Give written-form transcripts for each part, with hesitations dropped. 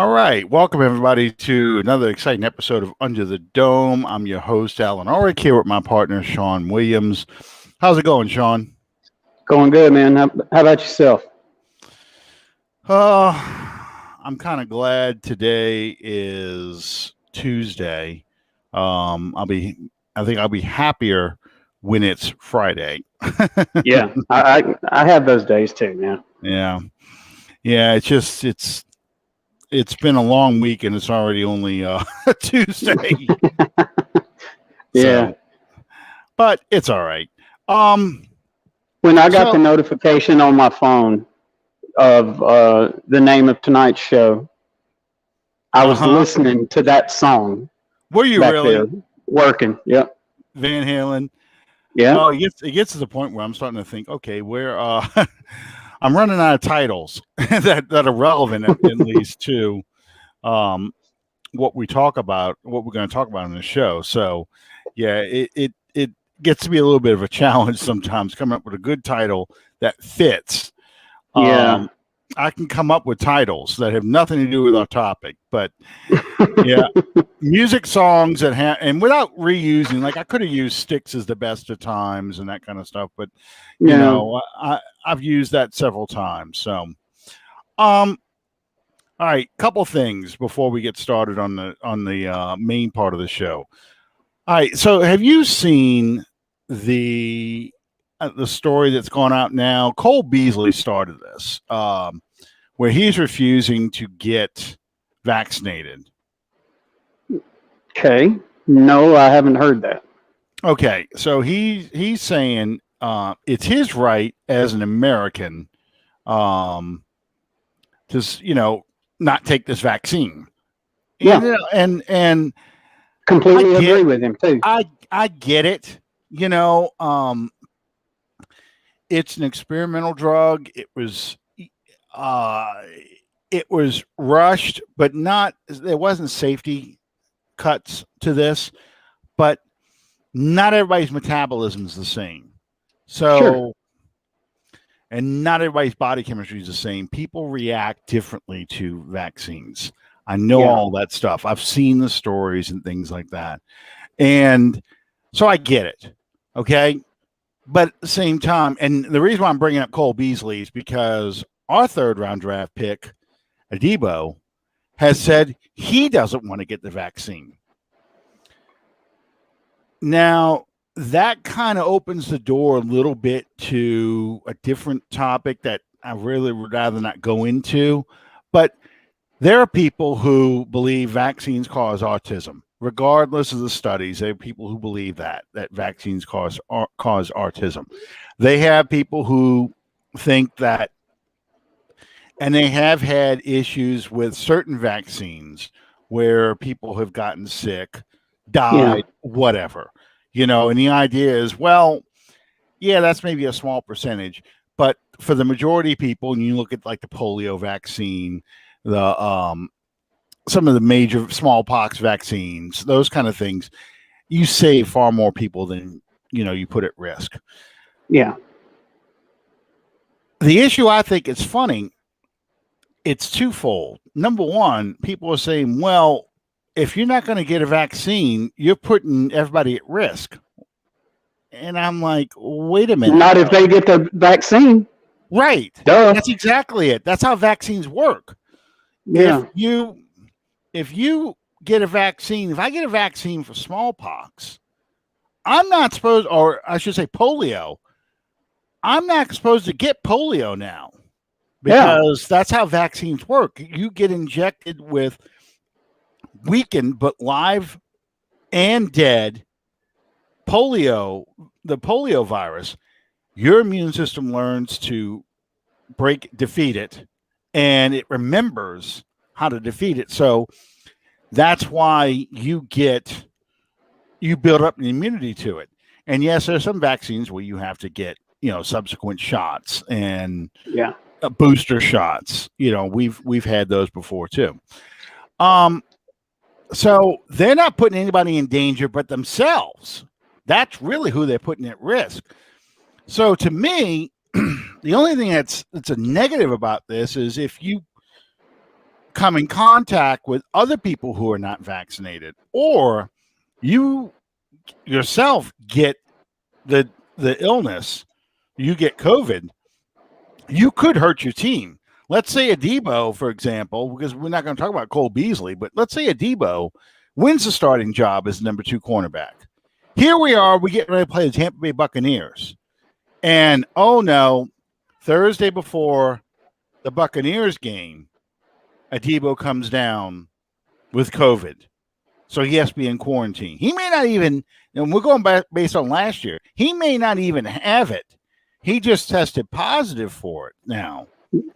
All right. Welcome, everybody, to another exciting episode of Under the Dome. I'm your host, Alan Ulrich, here with my partner, Sean Williams. How's it going, Sean? Going good, man. How about yourself? Uh, I'm kind of glad today is Tuesday. I think I'll be happier when it's Friday. Yeah, I have those days too, man. Yeah. It's been a long week and it's already only Tuesday. Yeah. So, but it's all right. When I got the notification on my phone of the name of tonight's show, I was listening to that song. Were you back really there, working? Yep. Van Halen? Yeah. Oh, it gets to the point where I'm starting to think, okay, where I'm running out of titles that are relevant at least to what we're going to talk about in the show. So, yeah, it gets to be a little bit of a challenge sometimes coming up with a good title that fits. Yeah. I can come up with titles that have nothing to do with our topic, but yeah, music songs that have, and without reusing, like I could have used Styx as the best of times and that kind of stuff, but you know, I've used that several times. So, all right, couple things before we get started on the main part of the show. All right, so have you seen the story that's gone out now? Cole Beasley started this, where he's refusing to get vaccinated. Okay. No, I haven't heard that. Okay, so he's saying it's his right as an American to not take this vaccine. Yeah, and completely agree with him too. I get it. It's an experimental drug. It was rushed, but there wasn't safety cuts to this, but not everybody's metabolism is the same. So, Sure. And not everybody's body chemistry is the same. People react differently to vaccines. I know all that stuff. I've seen the stories and things like that. And so I get it. Okay. But at the same time, and the reason why I'm bringing up Cole Beasley is because our third round draft pick, Adebo, has said he doesn't want to get the vaccine. Now, that kind of opens the door a little bit to a different topic that I really would rather not go into. But there are people who believe vaccines cause autism. Regardless of the studies, there are people who believe that vaccines cause autism. They have people who think that, and they have had issues with certain vaccines where people have gotten sick, died, whatever. And the idea is, well, yeah, that's maybe a small percentage, but for the majority of people, and you look at like the polio vaccine, some of the major smallpox vaccines, those kind of things, you save far more people than, you put at risk. Yeah. The issue, I think, is funny. It's twofold. Number one, people are saying, well, if you're not going to get a vaccine, you're putting everybody at risk. And I'm like, wait a minute. Not if they get the vaccine. Right. Duh. That's exactly it. That's how vaccines work. Yeah. If you get a vaccine, if I get a vaccine for smallpox, I'm not supposed, or I should say polio, I'm not supposed to get polio now because that's how vaccines work. You get injected with weakened but live and dead polio, the polio virus. Your immune system learns to defeat it, and it remembers how to defeat it. So that's why you build up an immunity to it. And yes, there's some vaccines where you have to get, subsequent shots and booster shots. We've had those before too. So they're not putting anybody in danger but themselves. That's really who they're putting at risk. So to me, the only thing that's a negative about this is if you come in contact with other people who are not vaccinated, or you yourself get the illness, you get COVID, you could hurt your team. Let's say a Debo, for example, because we're not going to talk about Cole Beasley, but let's say a Debo wins the starting job as number 2 cornerback. Here we are, we get ready to play the Tampa Bay Buccaneers. And oh no, Thursday before the Buccaneers game, a Debo comes down with COVID. So he has to be in quarantine. He may not even, and we're going back based on last year, he may not even have it. He just tested positive for it now.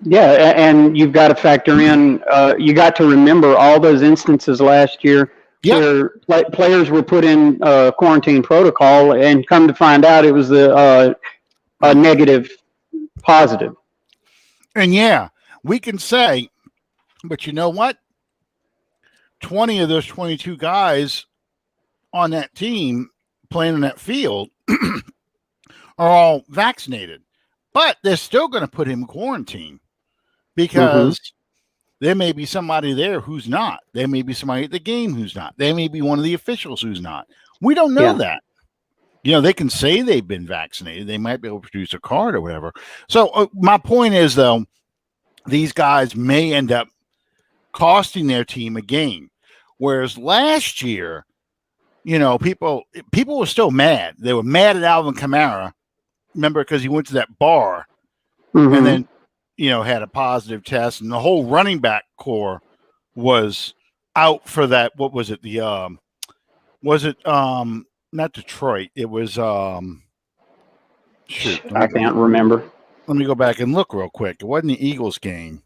Yeah, and you've got to factor in, you got to remember all those instances last year where players were put in quarantine protocol, and come to find out it was a negative positive. And yeah, we can say, but you know what? 20 of those 22 guys on that team playing on that field are all vaccinated, but they're still going to put him in quarantine because there may be somebody there who's not. There may be somebody at the game who's not. There may be one of the officials who's not. We don't know that. You know, they can say they've been vaccinated. They might be able to produce a card or whatever. So my point is, though, these guys may end up costing their team a game. Whereas last year, you know, people were still mad. They were mad at Alvin Kamara. Remember, because he went to that bar and then, you know, had a positive test, and the whole running back core was out for that. What was it? Not Detroit. It was shoot. I can't remember. Let me go back and look real quick. It wasn't the Eagles game.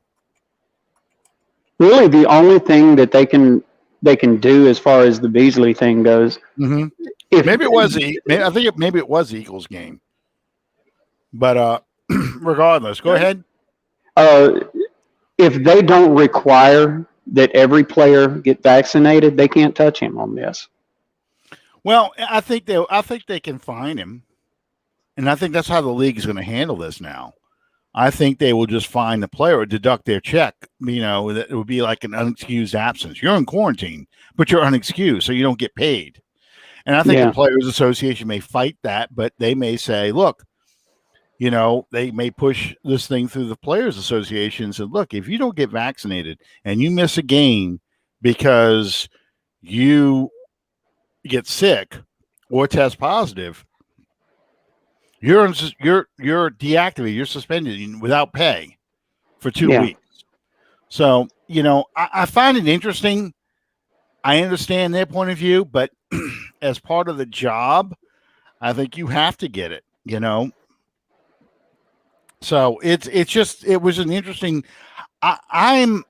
Really, the only thing that they can do as far as the Beasley thing goes. Maybe it was maybe it was the Eagles game. But regardless, go ahead. If they don't require that every player get vaccinated, they can't touch him on this. Well, I think they can fine him, and I think that's how the league is going to handle this now. I think they will just fine the player or deduct their check. You know, it would be like an unexcused absence. You're in quarantine, but you're unexcused, so you don't get paid. And I think the Players Association may fight that, but they may say, look, you know, they may push this thing through the Players Association and say, look, if you don't get vaccinated and you miss a game because you get sick or test positive, you're deactivated, you're suspended without pay for 2 weeks. So, you know, I find it interesting. I understand their point of view, but as part of the job, I think you have to get it, you know. So it was an interesting. I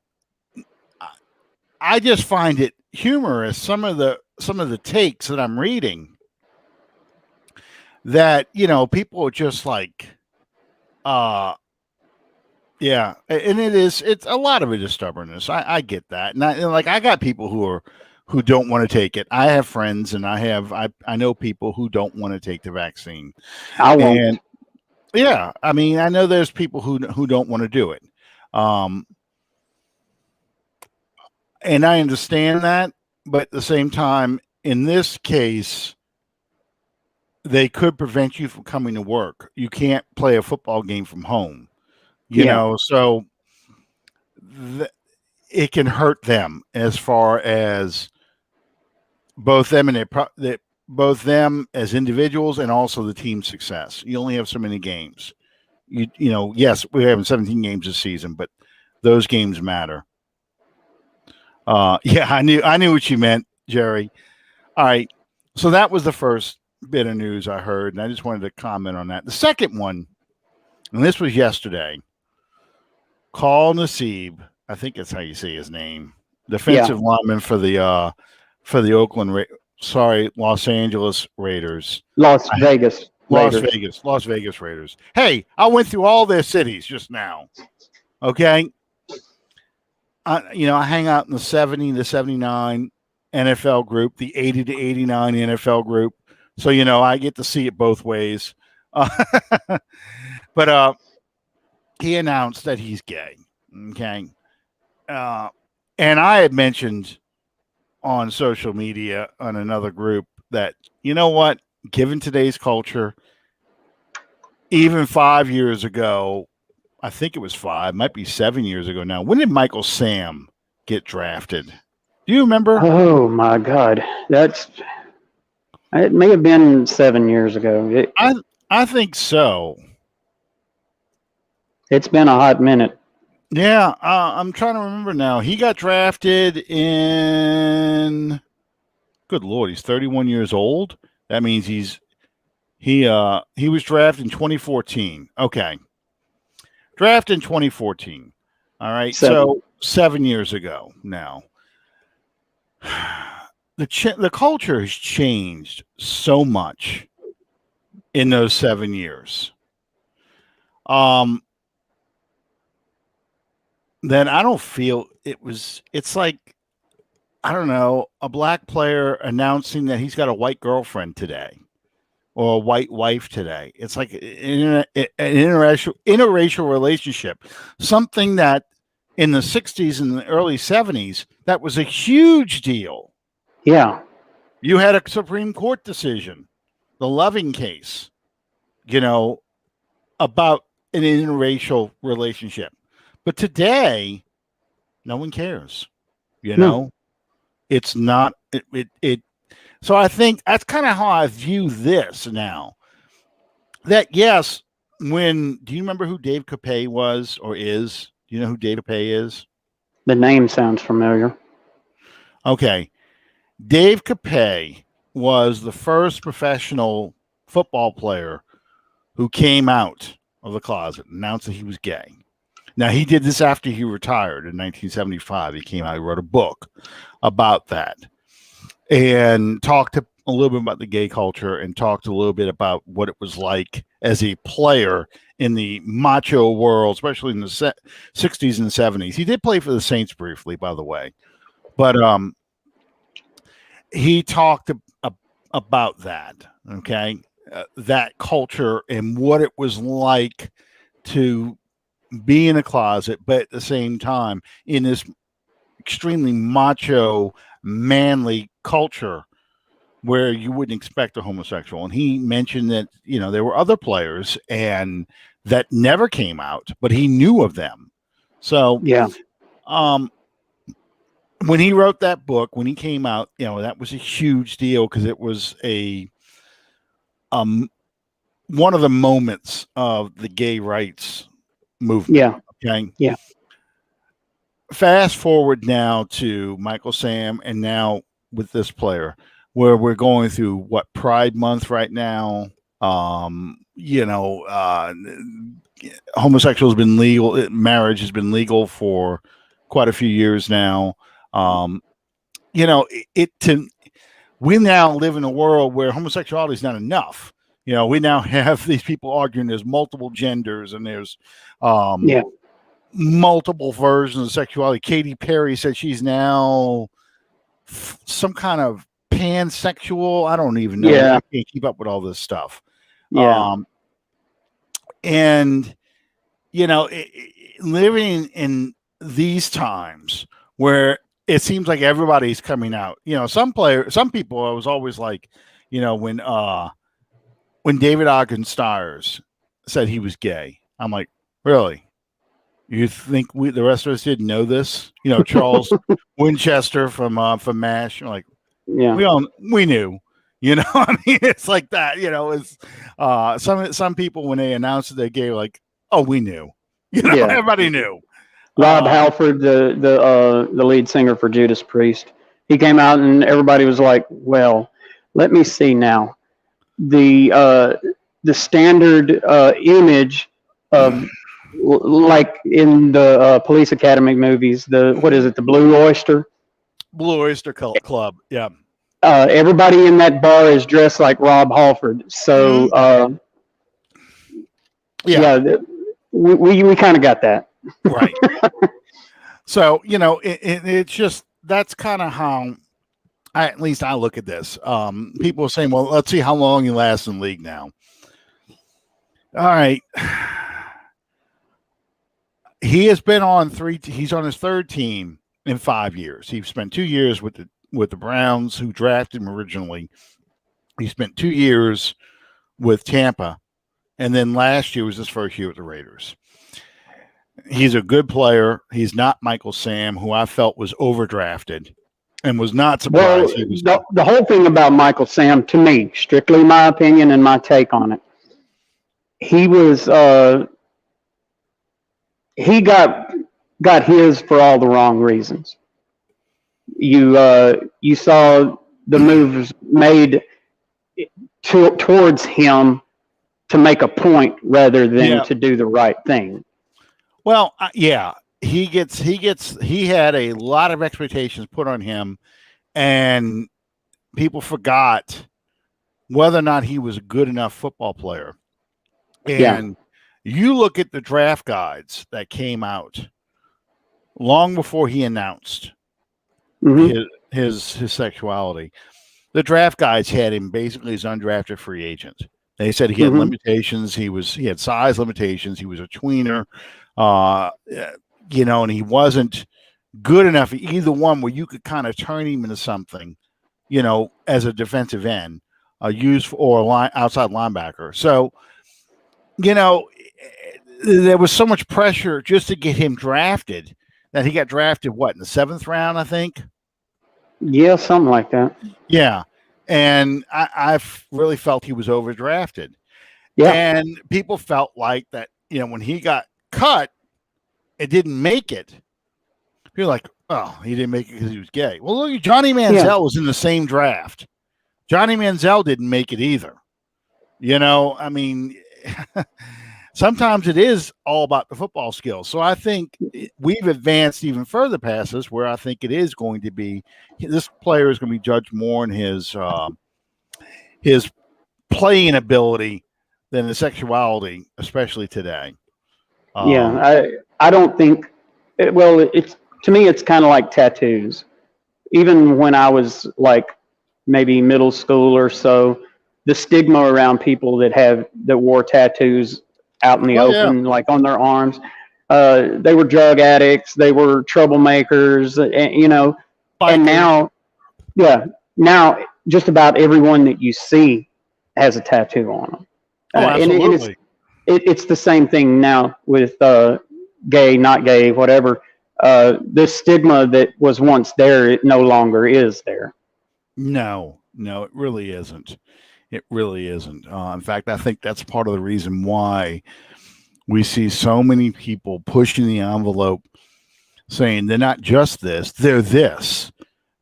just find it humorous, some of the takes that I'm reading, that, you know, people are just like, yeah, and it's a lot of it is stubbornness. I get that, and I got people who don't want to take it. I have friends, and I know people who don't want to take the vaccine. I won't. Yeah, I mean, I know there's people who don't want to do it, and I understand that, but at the same time, in this case, they could prevent you from coming to work. You can't play a football game from home, you know, so it can hurt them as far as both them and both them as individuals and also the team's success. You only have so many games. You know, yes, we're having 17 games this season, but those games matter. Yeah, I knew what you meant, Jerry. All right. So that was the first bit of news I heard, and I just wanted to comment on that. The second one, and this was yesterday, Carl Nassib, I think that's how you say his name, defensive lineman for the Los Angeles Raiders. Las Vegas Raiders. Hey, I went through all their cities just now. Okay. You know, I hang out in the 70 to 79 NFL group, the 80 to 89 NFL group. So, you know, I get to see it both ways. But he announced that he's gay. Okay. And I had mentioned on social media on another group that, you know what, given today's culture, even 5 years ago, I think it was 5, might be 7 years ago now. When did Michael Sam get drafted? Do you remember? Oh my God, it may have been 7 years ago. I think so. It's been a hot minute. Yeah, I'm trying to remember now. He got drafted in. Good Lord, he's 31 years old. That means he was drafted in 2014. Okay, drafted in 2014. All right, so 7 years ago now. The culture has changed so much in those 7 years. Then I don't feel it's like, I don't know, a black player announcing that he's got a white girlfriend today or a white wife today. It's like an interracial relationship, something that in the 60s and the early 70s, that was a huge deal. Yeah. You had a Supreme Court decision, the Loving case, about an interracial relationship. But today, no one cares. It's not it. So I think that's kind of how I view this now. That yes, do you remember who Dave Capay was or is? Do you know who Dave Capay is? The name sounds familiar. Okay. Dave Capay was the first professional football player who came out of the closet and announced that he was gay. Now, he did this after he retired in 1975. He came out, he wrote a book about that and talked a little bit about the gay culture and talked a little bit about what it was like as a player in the macho world, especially in the 60s and 70s. He did play for the Saints briefly, by the way. But he talked about that, okay? That culture and what it was like to be in a closet, but at the same time in this extremely macho, manly culture where you wouldn't expect a homosexual. And he mentioned that, there were other players and that never came out, but he knew of them. So, yeah. When he wrote that book, when he came out, that was a huge deal because it was one of the moments of the gay rights movement. Yeah. Okay. Yeah. Fast forward now to Michael Sam and now with this player where we're going through what Pride Month right now. Homosexual has been legal. Marriage has been legal for quite a few years now. We now live in a world where homosexuality is not enough. We now have these people arguing there's multiple genders and there's multiple versions of sexuality. Katy Perry said she's now some kind of pansexual. I don't even know. Yeah. I can't keep up with all this stuff. Yeah. Living in these times where it seems like everybody's coming out. Some people, I was always like, when David Ogden-Stiers said he was gay, I'm like, really? You think the rest of us didn't know this? Charles Winchester from MASH, like, yeah, we knew. I mean, it's like that. It's some people when they announced that they're gay, like, oh, we knew. Everybody knew. Rob Halford, the lead singer for Judas Priest, he came out and everybody was like, well, let me see now. The standard image of like in the Police Academy movies, what is it, the Blue Oyster Club, yeah. Everybody in that bar is dressed like Rob Halford, so we kind of got that right. So it's just, that's kind of how at least I look at this. People are saying, well, let's see how long he lasts in the league now. All right. He has been on he's on his third team in 5 years. He spent 2 years with the Browns, who drafted him originally. He spent 2 years with Tampa, and then last year was his first year with the Raiders. He's a good player. He's not Michael Sam, who I felt was overdrafted, and was not surprised. Well, the whole thing about Michael Sam, to me, strictly my opinion and my take on it, he was he got his for all the wrong reasons. You saw the moves made towards him to make a point rather than to do the right thing. Well, yeah, he had a lot of expectations put on him, and people forgot whether or not he was a good enough football player. And you look at the draft guides that came out long before he announced his sexuality. The draft guides had him basically as undrafted free agent. They said he had limitations. He had size limitations. He was a tweener, and he wasn't good enough at either one where you could kind of turn him into something, as a defensive end, outside linebacker. So, there was so much pressure just to get him drafted that he got drafted, in the 7th round, I think? Yeah, something like that. Yeah. And I really felt he was overdrafted. Yeah. And people felt like that, when he got cut, it didn't make it. People were like, oh, he didn't make it because he was gay. Well, look, Johnny Manziel was in the same draft. Johnny Manziel didn't make it either. Sometimes it is all about the football skills. So I think we've advanced even further past this, where I think it is going to be, this player is going to be judged more in his playing ability than the sexuality, especially today. I don't think. It's to me, it's kind of like tattoos. Even when I was like maybe middle school or so, the stigma around people that wore tattoos out in the open, like on their arms. They were drug addicts. They were troublemakers, and now just about everyone that you see has a tattoo on them. Absolutely. And it's the same thing now with gay, not gay, whatever. This stigma that was once there, it no longer is there. No, it really isn't. It really isn't. In fact, I think that's part of the reason why we see so many people pushing the envelope, saying they're not just this, they're this,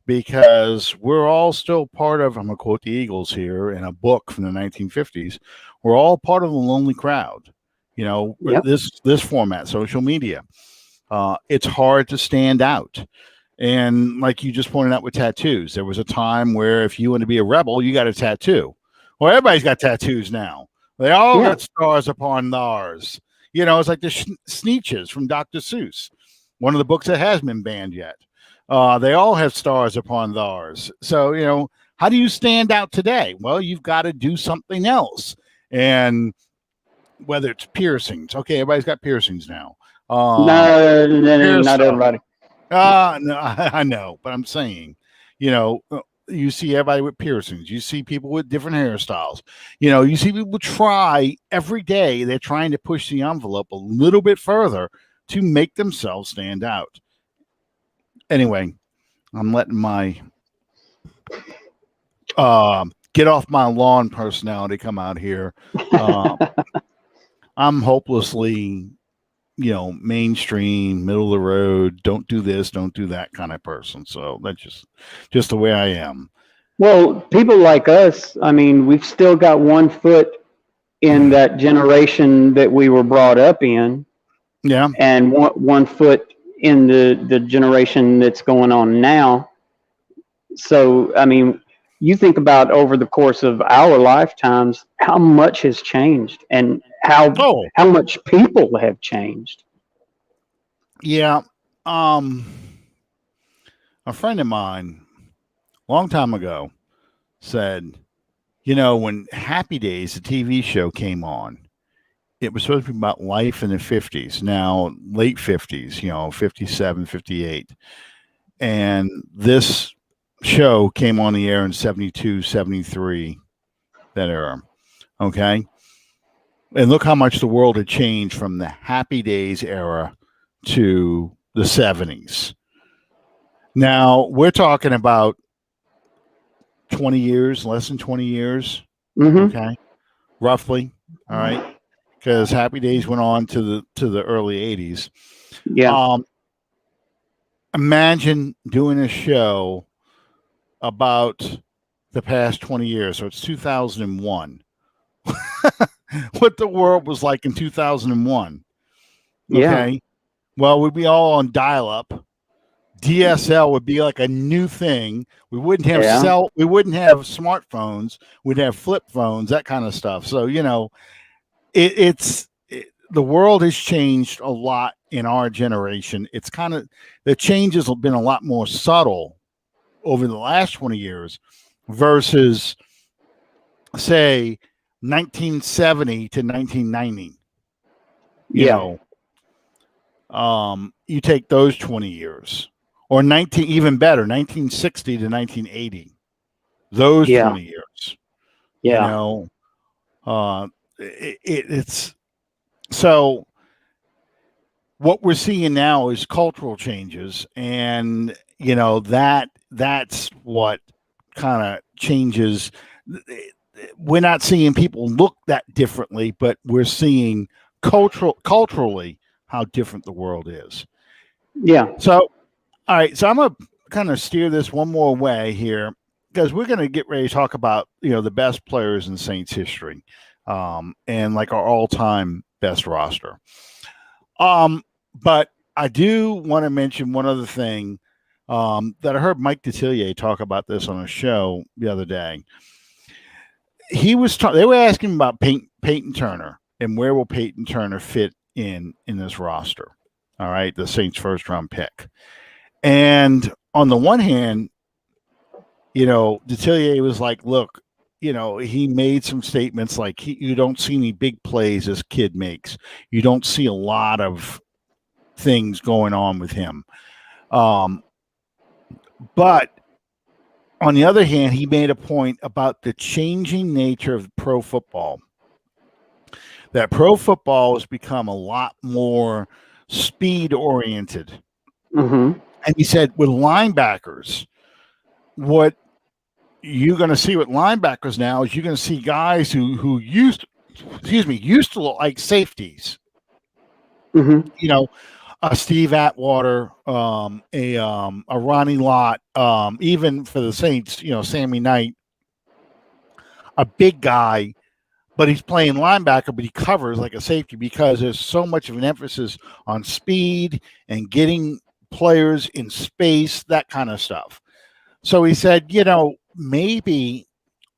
because we're all still part of, I'm going to quote the Eagles here in a book from the 1950s, we're all part of the lonely crowd. This format, social media. It's hard to stand out. And like you just pointed out with tattoos, there was a time where if you want to be a rebel, you got a tattoo. Well, everybody's got tattoos now. They all got stars upon theirs. It's like the Sneetches from Dr. Seuss, one of the books that hasn't been banned yet. They all have stars upon theirs. So, how do you stand out today? Well, you've got to do something else. And whether it's piercings. Okay, everybody's got piercings now. No, not everybody. No, I know, but I'm saying, you see everybody with piercings. You see people with different hairstyles. You see people try every day. They're trying to push the envelope a little bit further to make themselves stand out. Anyway, I'm letting my get off my lawn personality come out here. I'm hopelessly, mainstream, middle of the road, don't do this, don't do that kind of person. So that's just the way I am. Well, people like us, we've still got one foot in that generation that we were brought up in. Yeah. And one foot in the generation that's going on now. So, you think about over the course of our lifetimes, how much has changed and how much people have changed. Yeah. A friend of mine, long time ago, said, when Happy Days, the TV show, came on, it was supposed to be about life in the 50s. Now, late 50s, 57, 58. And this show came on the air in 72, 73, that era. Okay. And look how much the world had changed from the Happy Days era to the 70s. Now, we're talking about 20 years, less than 20 years. Okay. Roughly. All right. Because Happy Days went on to the early 80s. Yeah. Imagine doing a show about the past 20 years. So it's 2001. What the world was like in 2001. Okay. Yeah. Well, we'd be all on dial-up. DSL would be like a new thing. We wouldn't have we wouldn't have smartphones. We'd have flip phones, that kind of stuff. So, the world has changed a lot in our generation. It's kind of, the changes have been a lot more subtle over the last 20 years versus, say, 1970 to 1990. You take those 20 years, or even better, 1960 to 1980. Those 20 years. It's so what we're seeing now is cultural changes, and that's what kind of changes. We're not seeing people look that differently, but we're seeing culturally how different the world is. Yeah. So, all right. So I'm going to kind of steer this one more way here, because we're going to get ready to talk about, the best players in Saints history, and like our all-time best roster. But I do want to mention one other thing, that I heard Mike Detillier talk about this on a show the other day. They were asking about Peyton Turner and where will Peyton Turner fit in this roster. All right. The Saints' first round pick. And on the one hand, Detillier was like, look, he made some statements like, you don't see any big plays this kid makes. You don't see a lot of things going on with him. But on the other hand, he made a point about the changing nature of pro football. That pro football has become a lot more speed oriented. Mm-hmm. And he said with linebackers, what you're going to see with linebackers now is you're going to see guys who used to look like safeties. Mm-hmm. A Steve Atwater, a Ronnie Lott, even for the Saints, Sammy Knight, a big guy, but he's playing linebacker, but he covers like a safety because there's so much of an emphasis on speed and getting players in space, that kind of stuff. So he said, maybe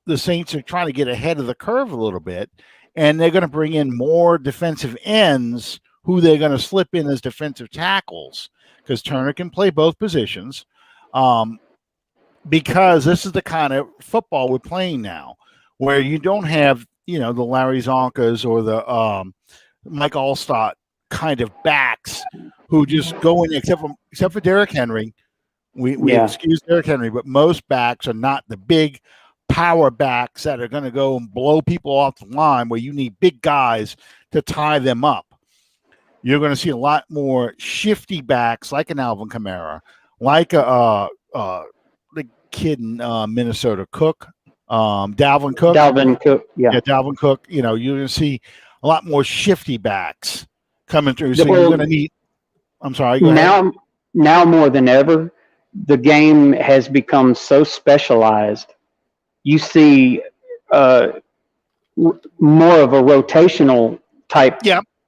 the Saints are trying to get ahead of the curve a little bit, and they're going to bring in more defensive ends who they're going to slip in as defensive tackles, because Turner can play both positions, because this is the kind of football we're playing now, where you don't have, the Larry Zonkas or the Mike Allstott kind of backs who just go in, except for Derrick Henry. We excuse Derrick Henry, but most backs are not the big power backs that are going to go and blow people off the line, where you need big guys to tie them up. You're going to see a lot more shifty backs, like an Alvin Kamara, like the kid in Minnesota, Cook, Dalvin Cook. Yeah, Dalvin Cook. You're going to see a lot more shifty backs coming through. So you're going to need. I'm sorry. Go ahead. Now more than ever, the game has become so specialized. You see more of a rotational type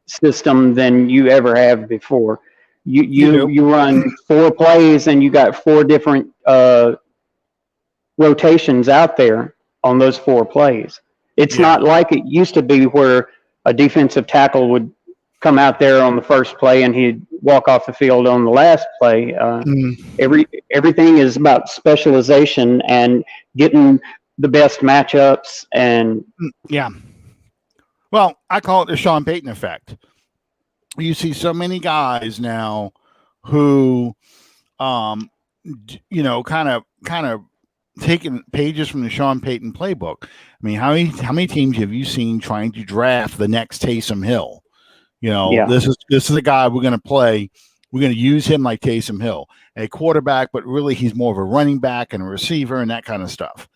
system than you ever have before. You run 4 plays and you got 4 different rotations out there on those 4 plays. It's not like it used to be where a defensive tackle would come out there on the first play and he'd walk off the field on the last play. Everything is about specialization and getting the best matchups. And well, I call it the Sean Payton effect. You see so many guys now who kind of taking pages from the Sean Payton playbook. I mean, how many teams have you seen trying to draft the next Taysom Hill? This is a guy we're going to play. We're going to use him like Taysom Hill, a quarterback, but really he's more of a running back and a receiver and that kind of stuff.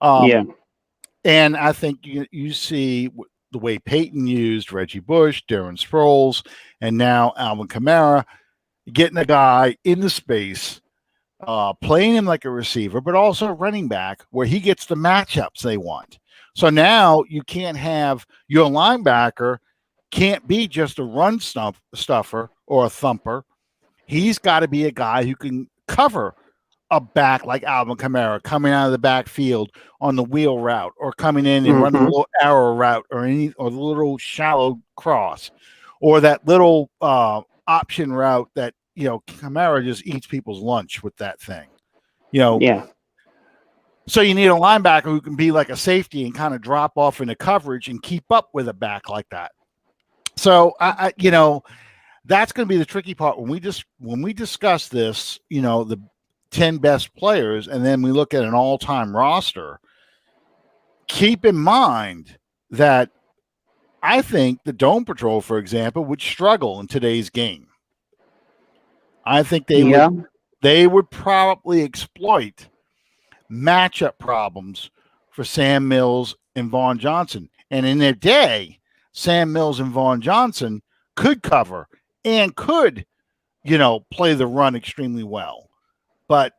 And I think you see the way Peyton used Reggie Bush, Darren Sproles, and now Alvin Kamara, getting a guy in the space, playing him like a receiver, but also a running back where he gets the matchups they want. So now you can't have your linebacker can't be just a run stuffer or a thumper. He's got to be a guy who can cover a back like Alvin Kamara coming out of the backfield on the wheel route or coming in and running a little arrow route or the little shallow cross or that little option route that, Kamara just eats people's lunch with that thing, So you need a linebacker who can be like a safety and kind of drop off into coverage and keep up with a back like that. So that's going to be the tricky part when we discuss this, the 10 best players, and then we look at an all-time roster. Keep in mind that I think the Dome Patrol, for example, would struggle in today's game. I think they would probably exploit matchup problems for Sam Mills and Vaughn Johnson. And in their day, Sam Mills and Vaughn Johnson could cover and could, play the run extremely well. But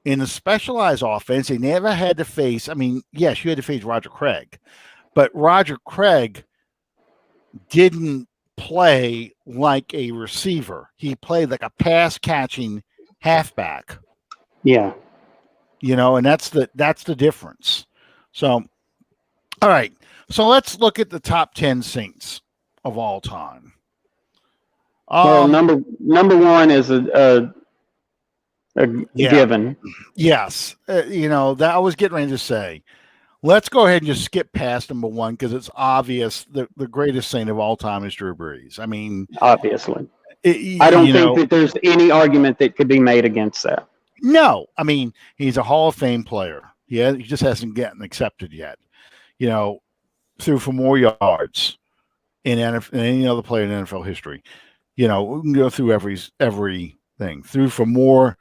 in the specialized offense, they never had to face, yes, you had to face Roger Craig, but Roger Craig didn't play like a receiver. He played like a pass-catching halfback. Yeah. And that's the difference. So, all right. So let's look at the top 10 Saints of all time. Well, number one is a given. Yes. That I was getting ready to say. Let's go ahead and just skip past number one because it's obvious the greatest Saint of all time is Drew Brees. Obviously. I don't think that there's any argument that could be made against that. No. He's a Hall of Fame player. Yeah, he just hasn't gotten accepted yet. Threw for more yards in any other player in NFL history. We can go through everything. Threw for more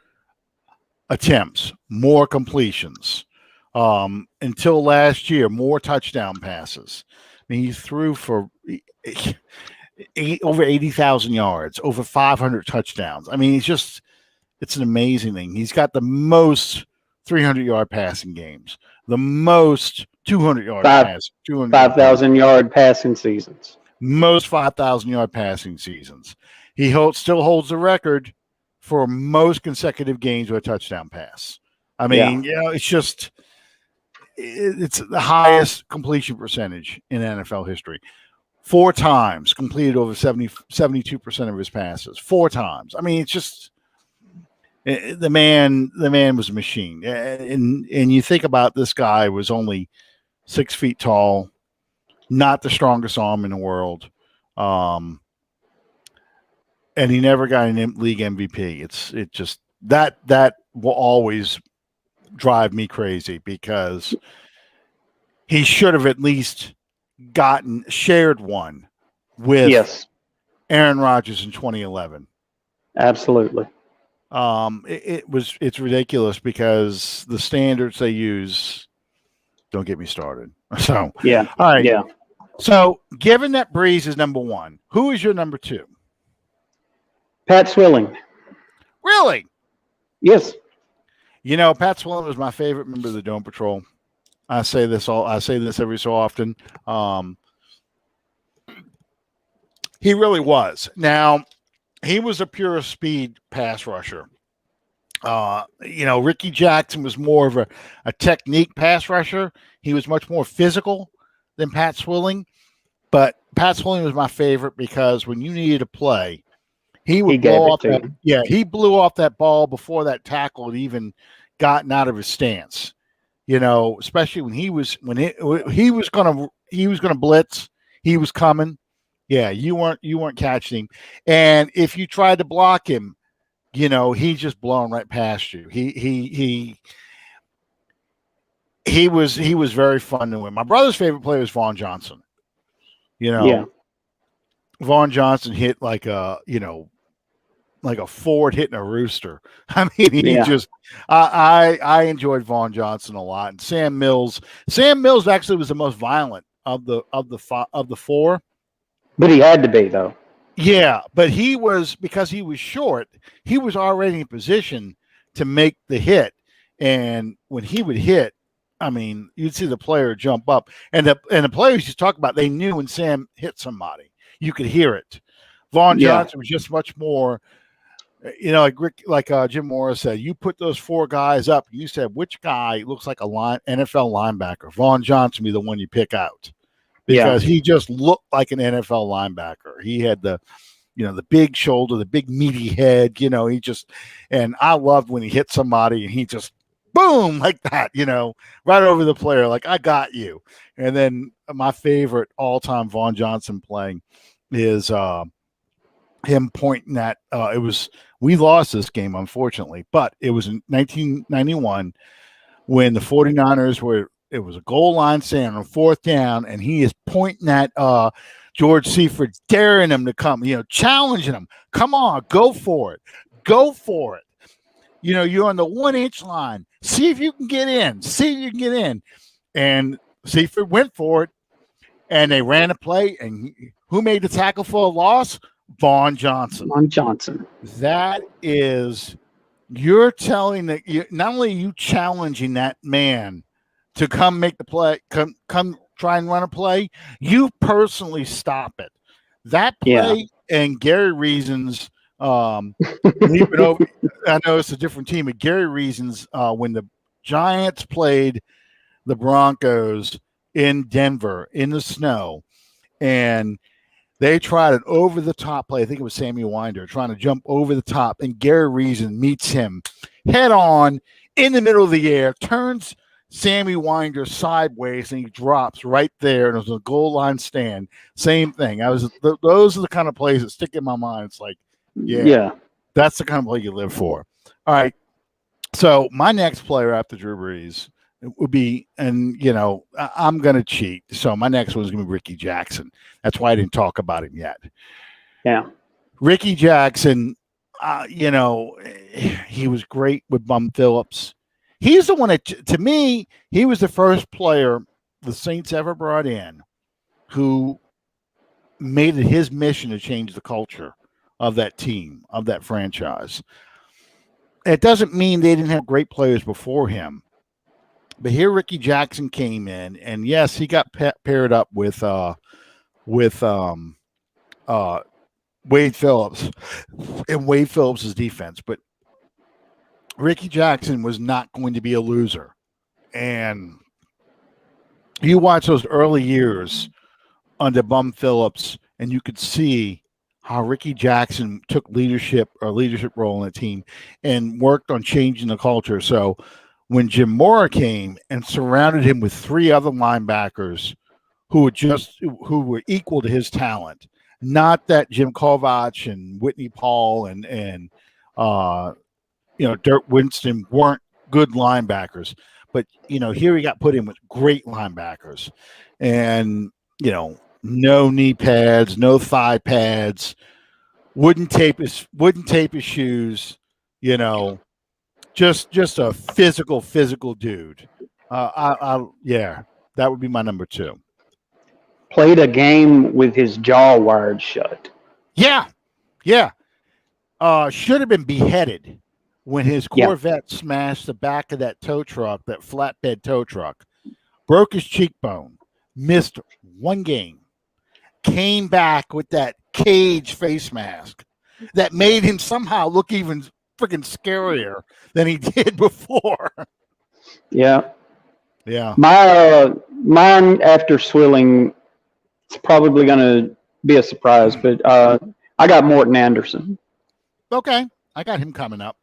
attempts, more completions. Until last year, more touchdown passes. He threw for over 80,000 yards, over 500 touchdowns. It's an amazing thing. He's got the most 300-yard passing games, the most 200-yard passing, 5,000-yard passing seasons. Most 5,000-yard passing seasons. He still holds the record for most consecutive games with a touchdown pass. It's the highest completion percentage in NFL history. 4 times completed over 72% of his passes. 4 times. It's just the man was a machine. And you think about this guy was only 6 feet tall, not the strongest arm in the world. And he never got an league MVP. It just that will always drive me crazy because he should have at least shared one with Aaron Rodgers in 2011. Absolutely. It's ridiculous because the standards they use, don't get me started. So, yeah. All right. Yeah. So, given that Brees is number one, who is your number 2? Pat Swilling. Really? Yes. Pat Swilling was my favorite member of the Dome Patrol. I say this every so often. He really was. Now, he was a pure speed pass rusher. Ricky Jackson was more of a technique pass rusher. He was much more physical than Pat Swilling. But Pat Swilling was my favorite because when you needed to play, he would blow off that. Yeah, he blew off that ball before that tackle had even gotten out of his stance. Especially when he was gonna blitz, he was coming. Yeah, you weren't catching him, and if you tried to block him, he's just blowing right past you. He was very fun to win. My brother's favorite player was Vaughn Johnson. Yeah. Vaughn Johnson hit like a Ford hitting a rooster. I mean, he Yeah. just I enjoyed Vaughn Johnson a lot. And Sam Mills actually was the most violent of the four. But he had to be, though. Yeah, but because he was short, he was already in position to make the hit. And when he would hit, I mean, you'd see the player jump up, and the players you talk about, they knew when Sam hit somebody, you could hear it. Vaughn Yeah. Johnson was just much more, like Jim Morris said, you put those four guys up. You said which guy looks like a NFL linebacker? Vaughn Johnson be the one you pick out because he just looked like an NFL linebacker. He had the big shoulder, the big meaty head. And I loved when he hit somebody and he just boom like that. Right over the player, like I got you. And then my favorite all-time Vaughn Johnson playing is him pointing at we lost this game, unfortunately, but it was in 1991 when the 49ers it was a goal line stand on fourth down, and he is pointing at George Seifert, daring him to come, challenging him. Come on, go for it. Go for it. You're on the 1-inch line. See if you can get in. And Seifert went for it, and they ran a play, and who made the tackle for a loss? Vaughn Johnson. That is, you're telling that not only are you challenging that man to come make the play, come try and run a play, you personally stop it. That play and Gary Reason's leaping over. I know it's a different team, but Gary Reason's when the Giants played the Broncos in Denver in the snow, and they tried an over-the-top play. I think it was Sammy Winder trying to jump over the top, and Gary Reason meets him head on in the middle of the air, turns Sammy Winder sideways, and he drops right there. And it was a goal line stand. Same thing. Those are the kind of plays that stick in my mind. It's like, yeah, that's the kind of play you live for. All right. So my next player after Drew Brees would be, and I'm going to cheat. So my next one is going to be Ricky Jackson. That's why I didn't talk about him yet. Yeah. Ricky Jackson, he was great with Bum Phillips. He's the one that, to me, he was the first player the Saints ever brought in who made it his mission to change the culture of that team, of that franchise. It doesn't mean they didn't have great players before him. But here Ricky Jackson came in, and yes, he got paired up with Wade Phillips and Wade Phillips' defense. But Ricky Jackson was not going to be a loser. And you watch those early years under Bum Phillips, and you could see how Ricky Jackson took leadership role in the team and worked on changing the culture. So when Jim Mora came and surrounded him with three other linebackers who were equal to his talent, not that Jim Kovach and Whitney Paul and Dirk Winston weren't good linebackers, but here he got put in with great linebackers, and no knee pads, no thigh pads, wouldn't tape his shoes, just a physical dude. That would be my number two. Played a game with his jaw wired shut. Yeah. Should have been beheaded when his Corvette smashed the back of that tow truck, that flatbed tow truck, broke his cheekbone, missed one game, came back with that cage face mask that made him somehow look even freaking scarier than he did before. Yeah. Mine after Swilling, it's probably going to be a surprise, but I got Morton Anderson. Okay, I got him coming up.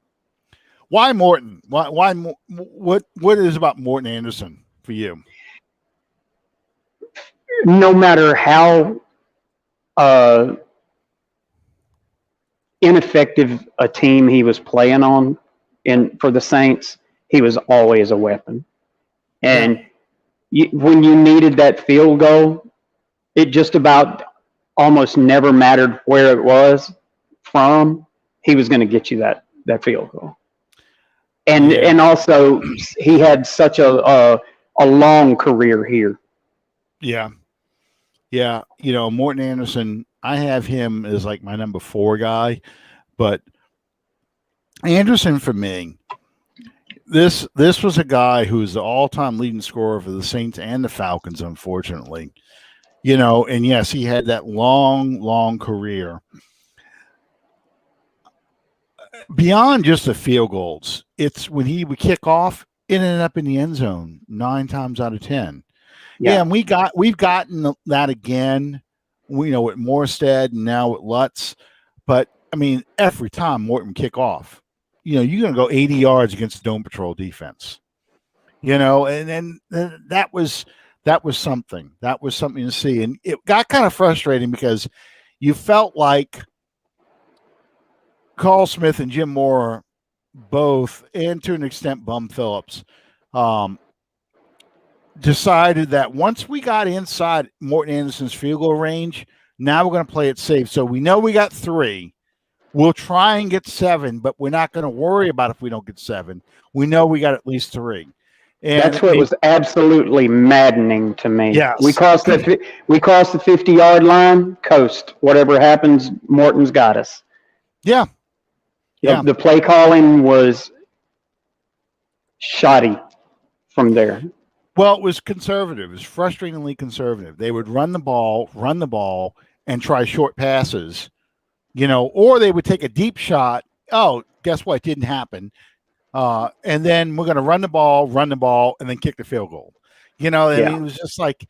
Why Morton? Why what is about Morton Anderson for you? No matter how ineffective a team he was playing on for the Saints, he was always a weapon. And when you needed that field goal, it just about almost never mattered where it was from. He was going to get you that field goal. And also he had such a long career here. Yeah. Yeah. Morton Anderson, I have him as like my number 4 guy, but Anderson for me, this was a guy who's the all-time leading scorer for the Saints and the Falcons, unfortunately. And yes, he had that long career. Beyond just the field goals, it's when he would kick off, it ended up in the end zone 9 times out of 10. Yeah, and we've gotten that again. With Morstead and now with Lutz, but I mean, every time Morton kick off, you're going to go 80 yards against the Dome Patrol defense. And then that was something. That was something to see, and it got kind of frustrating because you felt like Carl Smith and Jim Moore both, and to an extent Bum Phillips, decided that once we got inside Morton Anderson's field goal range, now we're going to play it safe. So we know we got 3. We'll try and get 7, but we're not going to worry about if we don't get 7. We know we got at least 3. And that's what was absolutely maddening to me. Yes. We crossed the 50-yard line, coast. Whatever happens, Morton's got us. Yeah. Yeah. The play calling was shoddy from there. Well, it was conservative. It was frustratingly conservative. They would run the ball, and try short passes, or they would take a deep shot. Oh, guess what? It didn't happen. And then we're going to run the ball, and then kick the field goal. It was just like,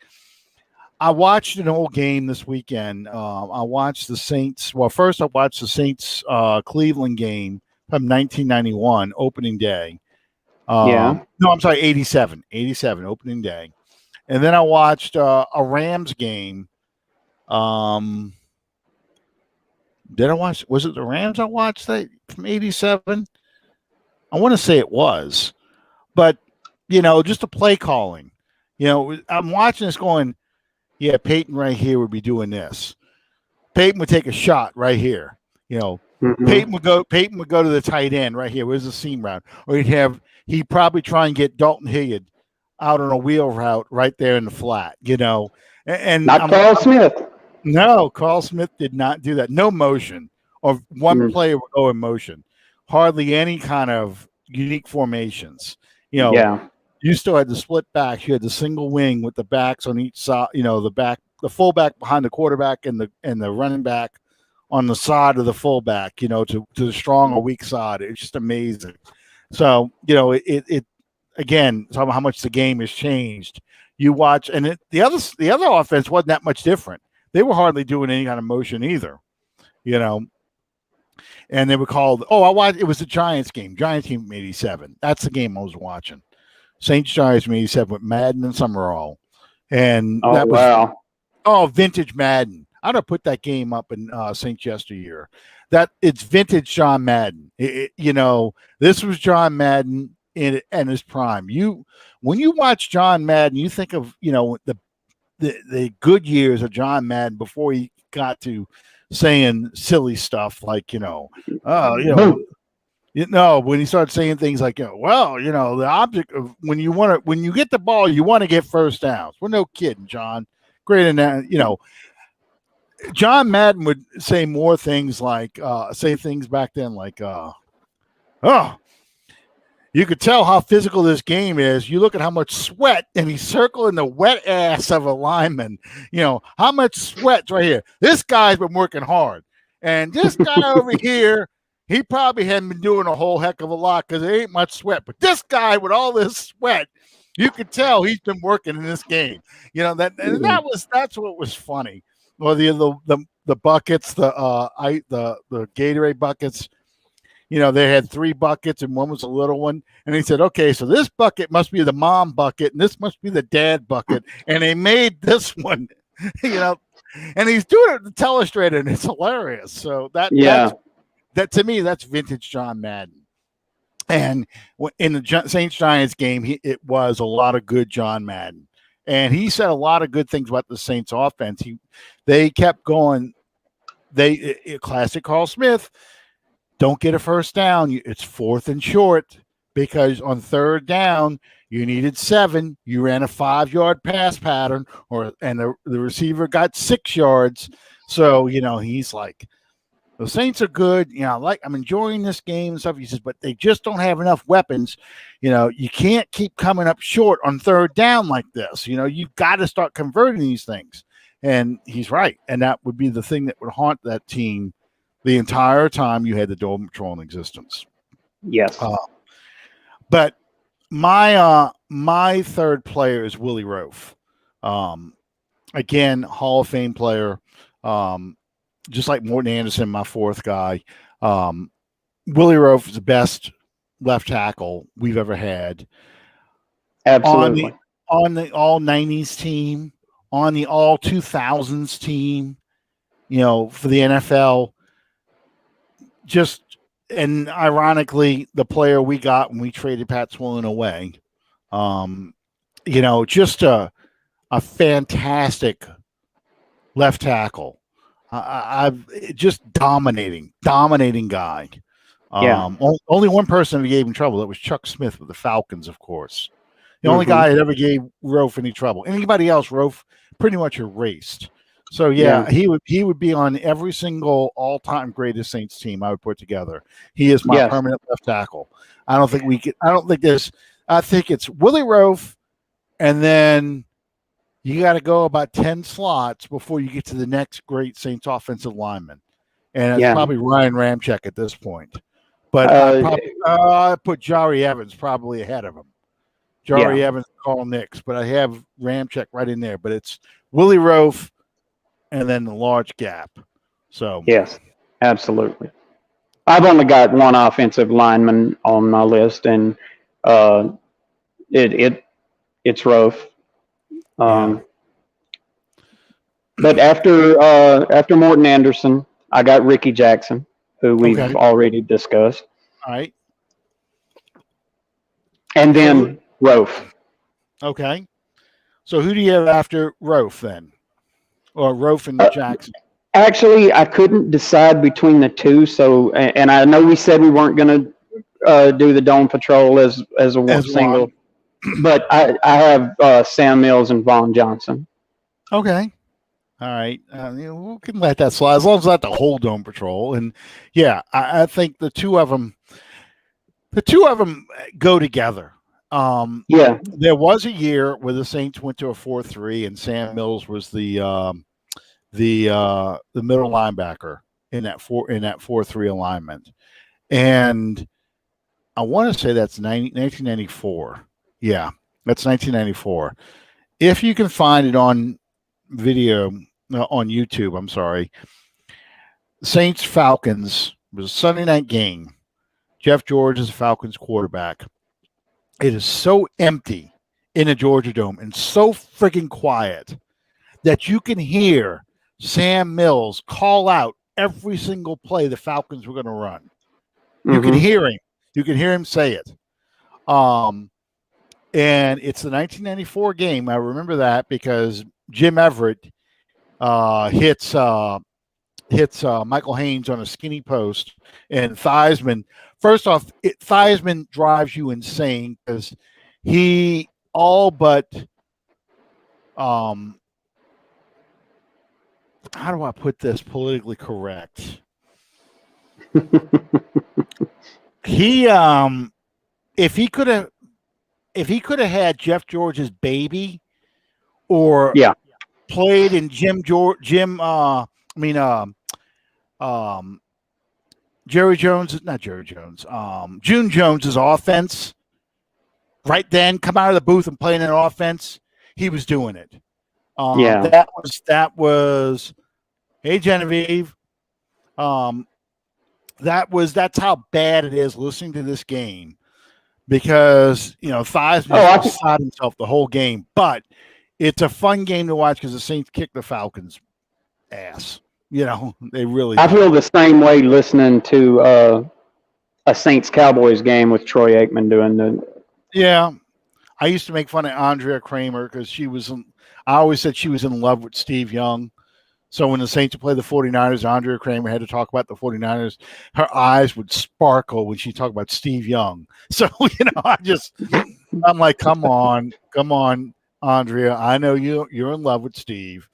I watched an old game this weekend. I watched the Saints. Well, first I watched the Saints Cleveland game from 1991, opening day. No, I'm sorry, 87 opening day. And then I watched a Rams game. Did I watch? Was it the Rams I watched that from 87? I want to say it was, but just the play calling. I'm watching this going, yeah, Peyton right here would be doing this. Peyton would take a shot right here. Peyton would go to the tight end right here. Where's the seam route? Or he'd probably try and get Dalton Hilliard out on a wheel route right there in the flat. And not Carl Smith. No, Carl Smith did not do that. No motion, or one player would go in motion. Hardly any kind of unique formations. You still had the split backs. You had the single wing with the backs on each side. The fullback behind the quarterback and the running back on the side of the fullback. To the strong or weak side. It's just amazing. So it again, talking about how much the game has changed. You watch, and the other offense wasn't that much different. They were hardly doing any kind of motion either. And they were called. Oh, I watched. It was the Giants game. Giants team from '87. That's the game I was watching. Saints Giants from '87 with Madden and Summerall, and that was vintage Madden. I'm gonna put that game up in Saints yesteryear. That it's vintage John Madden. This was John Madden in his prime. When you watch John Madden, you think of the good years of John Madden before he got to saying silly stuff like, when he started saying things like, the object of when you get the ball, you want to get first downs. We're no kidding, John. Great. And John Madden would say more things like, say things back then like, you could tell how physical this game is. You look at how much sweat, and he's circling the wet ass of a lineman. How much sweat's right here. This guy's been working hard. And this guy over here, he probably hadn't been doing a whole heck of a lot because there ain't much sweat. But this guy with all this sweat, you could tell he's been working in this game. That's what was funny. Or the buckets, the Gatorade buckets. They had 3 buckets and one was a little one. And he said, okay, so this bucket must be the mom bucket and this must be the dad bucket. And they made this one, and he's doing it to Telestrator and it's hilarious. So that's that to me, that's vintage John Madden. And in the Saints Giants game, it was a lot of good John Madden, and he said a lot of good things about the Saints offense. They kept going. Classic Carl Smith. Don't get a first down. It's 4th and short, because on 3rd down you needed 7. You ran a 5-yard pass pattern, and the receiver got 6 yards. So he's like, the Saints are good. I'm enjoying this game and stuff. He says, but they just don't have enough weapons. You can't keep coming up short on 3rd down like this. You've got to start converting these things. And he's right. And that would be the thing that would haunt that team the entire time you had the Dome Patrol in existence. Yes. But my third player is Willie Roaf. Again, Hall of Fame player. Just like Morton Anderson, my 4th guy. Willie Roaf is the best left tackle we've ever had. Absolutely. On the all 90s team, on the all 2000s team, for the NFL. And ironically, the player we got when we traded Pat Swillen away, just a fantastic left tackle. I've just dominating guy. Only one person who gave him trouble. That was Chuck Smith with the Falcons, of course. The only guy that ever gave Roaf any trouble. Anybody else, Roaf pretty much erased. So he would be on every single all-time greatest Saints team I would put together. He is my permanent left tackle. I think it's Willie Roaf, and then you got to go about 10 slots before you get to the next great Saints offensive lineman. And it's probably Ryan Ramczyk at this point. But I put Jari Evans probably ahead of him. Jari Evans, Carl Nix. But I have Ramczyk right in there. But it's Willie Roaf and then the large gap. So yes, absolutely. I've only got one offensive lineman on my list, and it's Roaf. But after Morton Anderson, I got Ricky Jackson, who we've already discussed. All right. And then Roaf. Okay. So who do you have after Roaf then? Or Roaf and Jackson? Actually, I couldn't decide between the two. So, and I know we said we weren't going to do the Dome Patrol as a single. But I have Sam Mills and Vaughn Johnson. Okay. All right. We can let that slide as long as it's not the whole Dome Patrol. And I think the two of them go together. There was a year where the Saints went to a 4-3 and Sam Mills was the middle linebacker in that 4-3 alignment. And I want to say that's 1994. Yeah, that's 1994. If you can find it on video on YouTube, I'm sorry. Saints Falcons was a Sunday night game. Jeff George is the Falcons quarterback. It is so empty in the Georgia Dome and so freaking quiet that you can hear Sam Mills call out every single play the Falcons were going to run. You can hear him. You can hear him say it. And it's the 1994 game. I remember that because Jim Everett hits Michael Haynes on a skinny post, and Theismann. First off, Theismann drives you insane because he all but how do I put this politically correct? He if he could have had Jeff George's baby or played in Jerry Jones, June Jones's offense right then, come out of the booth and play in an offense, he was doing it. That was hey Genevieve. That's how bad it is listening to this game because Theismann shot himself the whole game, but it's a fun game to watch because the Saints kicked the Falcons' ass. They really I do. feel the same way listening to a Saints Cowboys game with Troy Aikman doing the. Yeah. I used to make fun of Andrea Kramer because I always said she was in love with Steve Young. So when the Saints would play the 49ers, Andrea Kramer had to talk about the 49ers. Her eyes would sparkle when she talked about Steve Young. So, I'm like, come on, Andrea. I know you're in love with Steve.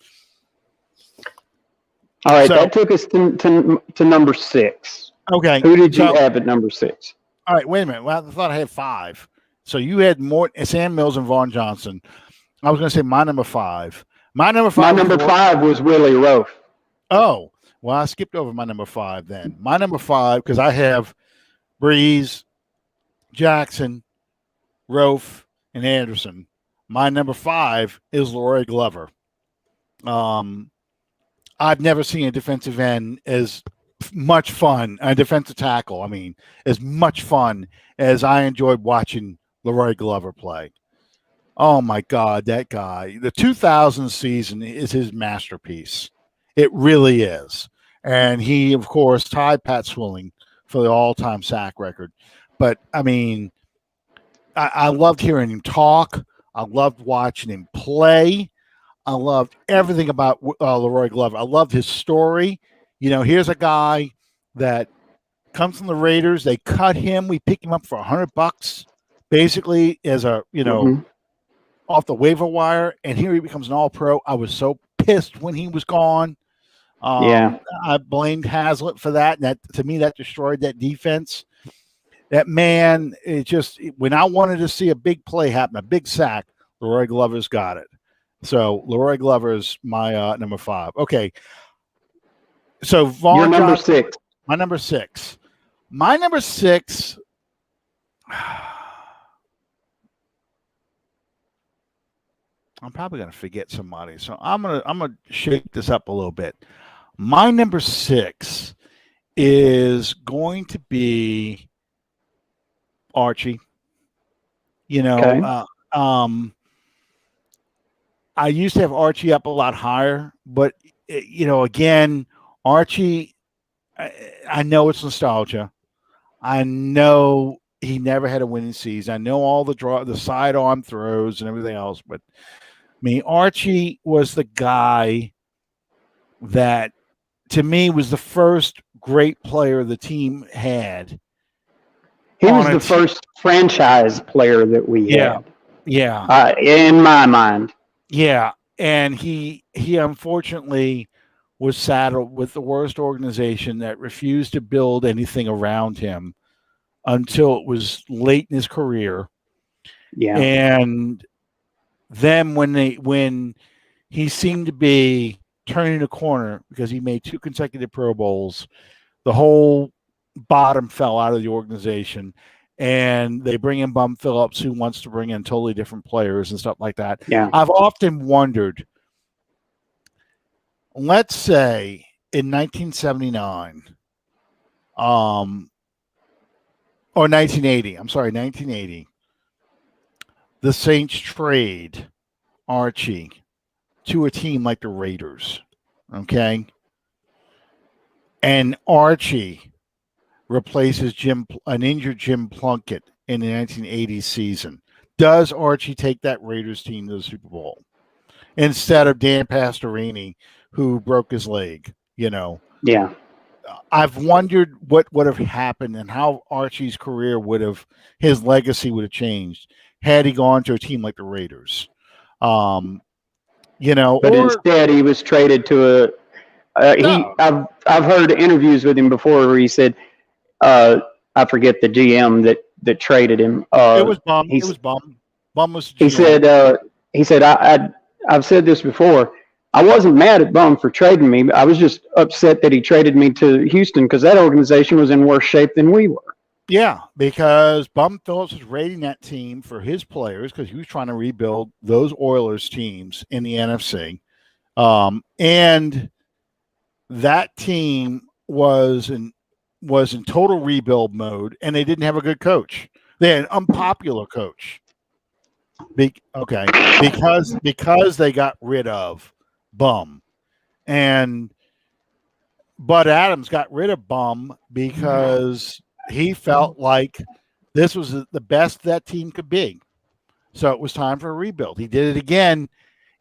All right, that took us to number 6. Okay. Who did you have at number 6? All right, wait a minute. Well, I thought I had 5. So you had more Sam Mills and Vaughn Johnson. I was going to say my number 5. My number 5 was Willie Roaf. Oh, well, I skipped over my number 5 then. My number 5, because I have Brees, Jackson, Roaf, and Anderson. My number 5 is Leroy Glover. I've never seen a defensive end as much fun, a defensive tackle, as much fun as I enjoyed watching Leroy Glover play. Oh, my God, that guy. The 2000 season is his masterpiece. It really is. And he, of course, tied Pat Swilling for the all-time sack record. But, I loved hearing him talk. I loved watching him play. I loved everything about Leroy Glover. I loved his story. Here's a guy that comes from the Raiders. They cut him. We picked him up for $100, basically as a off the waiver wire, and here he becomes an All-Pro. I was so pissed when he was gone. I blamed Hazlitt for that, and that to me that destroyed that defense. That man, when I wanted to see a big play happen, a big sack, Leroy Glover's got it. So Leroy Glover is my number 5. Okay. So Vaughn Your number Johnson, 6. My number 6. My number 6. I'm probably going to forget somebody, so I'm gonna shake this up a little bit. My number 6 is going to be Archie. Okay. I used to have Archie up a lot higher, but again, Archie, I know it's nostalgia. I know he never had a winning season. I know all the sidearm throws and everything else, but Archie was the guy that, to me, was the first great player the team had. He was the first franchise player that we had. Yeah. In my mind. Yeah, and he unfortunately was saddled with the worst organization that refused to build anything around him until it was late in his career. Yeah. And then when he seemed to be turning a corner because he made 2 consecutive Pro Bowls, the whole bottom fell out of the organization. And they bring in Bum Phillips, who wants to bring in totally different players and stuff like that. Yeah. I've often wondered, let's say in 1979, or 1980, 1980, the Saints trade Archie to a team like the Raiders, okay? And Archie replaces an injured Jim Plunkett in the 1980 season. Does Archie take that Raiders team to the Super Bowl instead of Dan Pastorini, who broke his leg? Yeah. I've wondered what would have happened and how Archie's career his legacy would have changed had he gone to a team like the Raiders. But instead he was traded to I've heard interviews with him before where he said, I forget the GM that traded him. It was Bum. It was Bum. Bum was the GM. He said, I've said this before. I wasn't mad at Bum for trading me. I was just upset that he traded me to Houston because that organization was in worse shape than we were. Yeah, because Bum Phillips was rating that team for his players because he was trying to rebuild those Oilers teams in the NFC. And that team was in total rebuild mode, and they didn't have a good coach. They had an unpopular coach. Because they got rid of Bum. And Bud Adams got rid of Bum because he felt like this was the best that team could be. So it was time for a rebuild. He did it again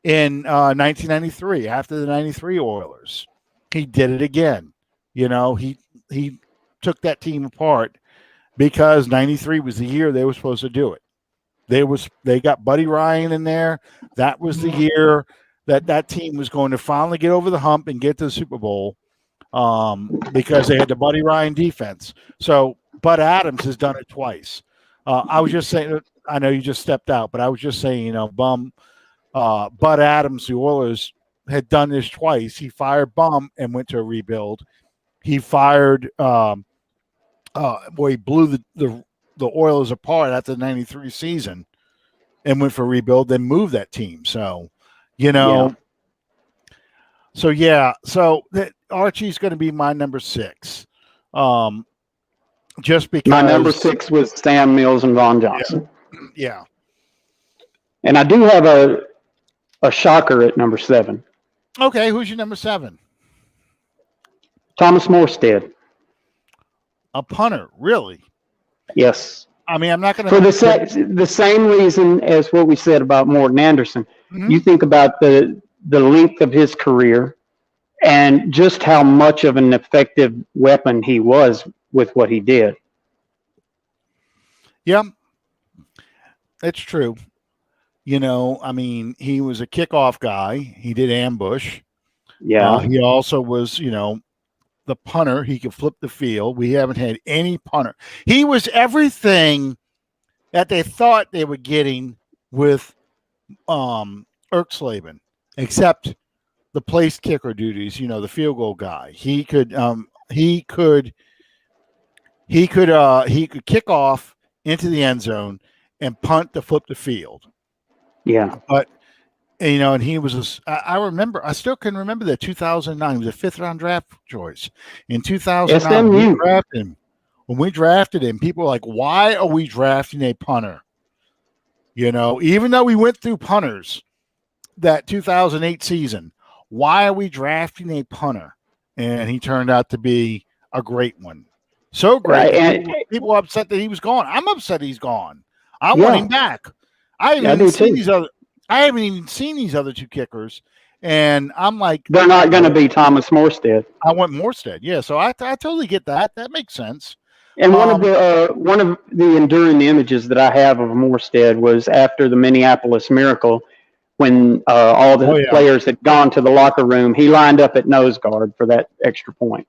in 1993 after the 93 Oilers. He did it again. He took that team apart because 93 was the year they were supposed to do it. They got Buddy Ryan in there. That was the year that team was going to finally get over the hump and get to the Super Bowl because they had the Buddy Ryan defense. So Bud Adams has done it twice. I was just saying, I know you just stepped out, but I was just saying, Bud Adams, the Oilers, had done this twice. He fired Bum and went to a rebuild. He fired, he blew the Oilers apart after the 93 season and went for a rebuild, then moved that team. So, So that Archie's going to be my number 6. Just because my number 6 was Sam Mills and Vaughn Johnson. Yeah. And I do have a shocker at number 7. Okay, who's your number 7? Thomas Morstead. A punter, really? Yes. I mean, I'm not going to... For the same reason as what we said about Morton Anderson. Mm-hmm. You think about the length of his career and just how much of an effective weapon he was with what he did. Yeah, it's true. I mean, he was a kickoff guy. He did ambush. Yeah. He also was, the punter. He could flip the field. We haven't had any punter. He was everything that they thought they were getting with Erksleben, except the place kicker duties, the field goal guy. He could kick off into the end zone and punt to flip the field. Yeah. But and he was I still can remember that 2009. He was a 5th round draft choice. In 2009, when we drafted him, people were like, why are we drafting a punter? Even though we went through punters that 2008 season, why are we drafting a punter? And he turned out to be a great one. So great. And people are upset that he was gone. I'm upset he's gone. I want him back. I haven't even seen these other 2 kickers, and I'm like, they're not going to be Thomas Morstead. I want Morstead. Yeah, so I totally get that. That makes sense. And one of the enduring images that I have of Morstead was after the Minneapolis Miracle, when all the players had gone to the locker room. He lined up at nose guard for that extra point.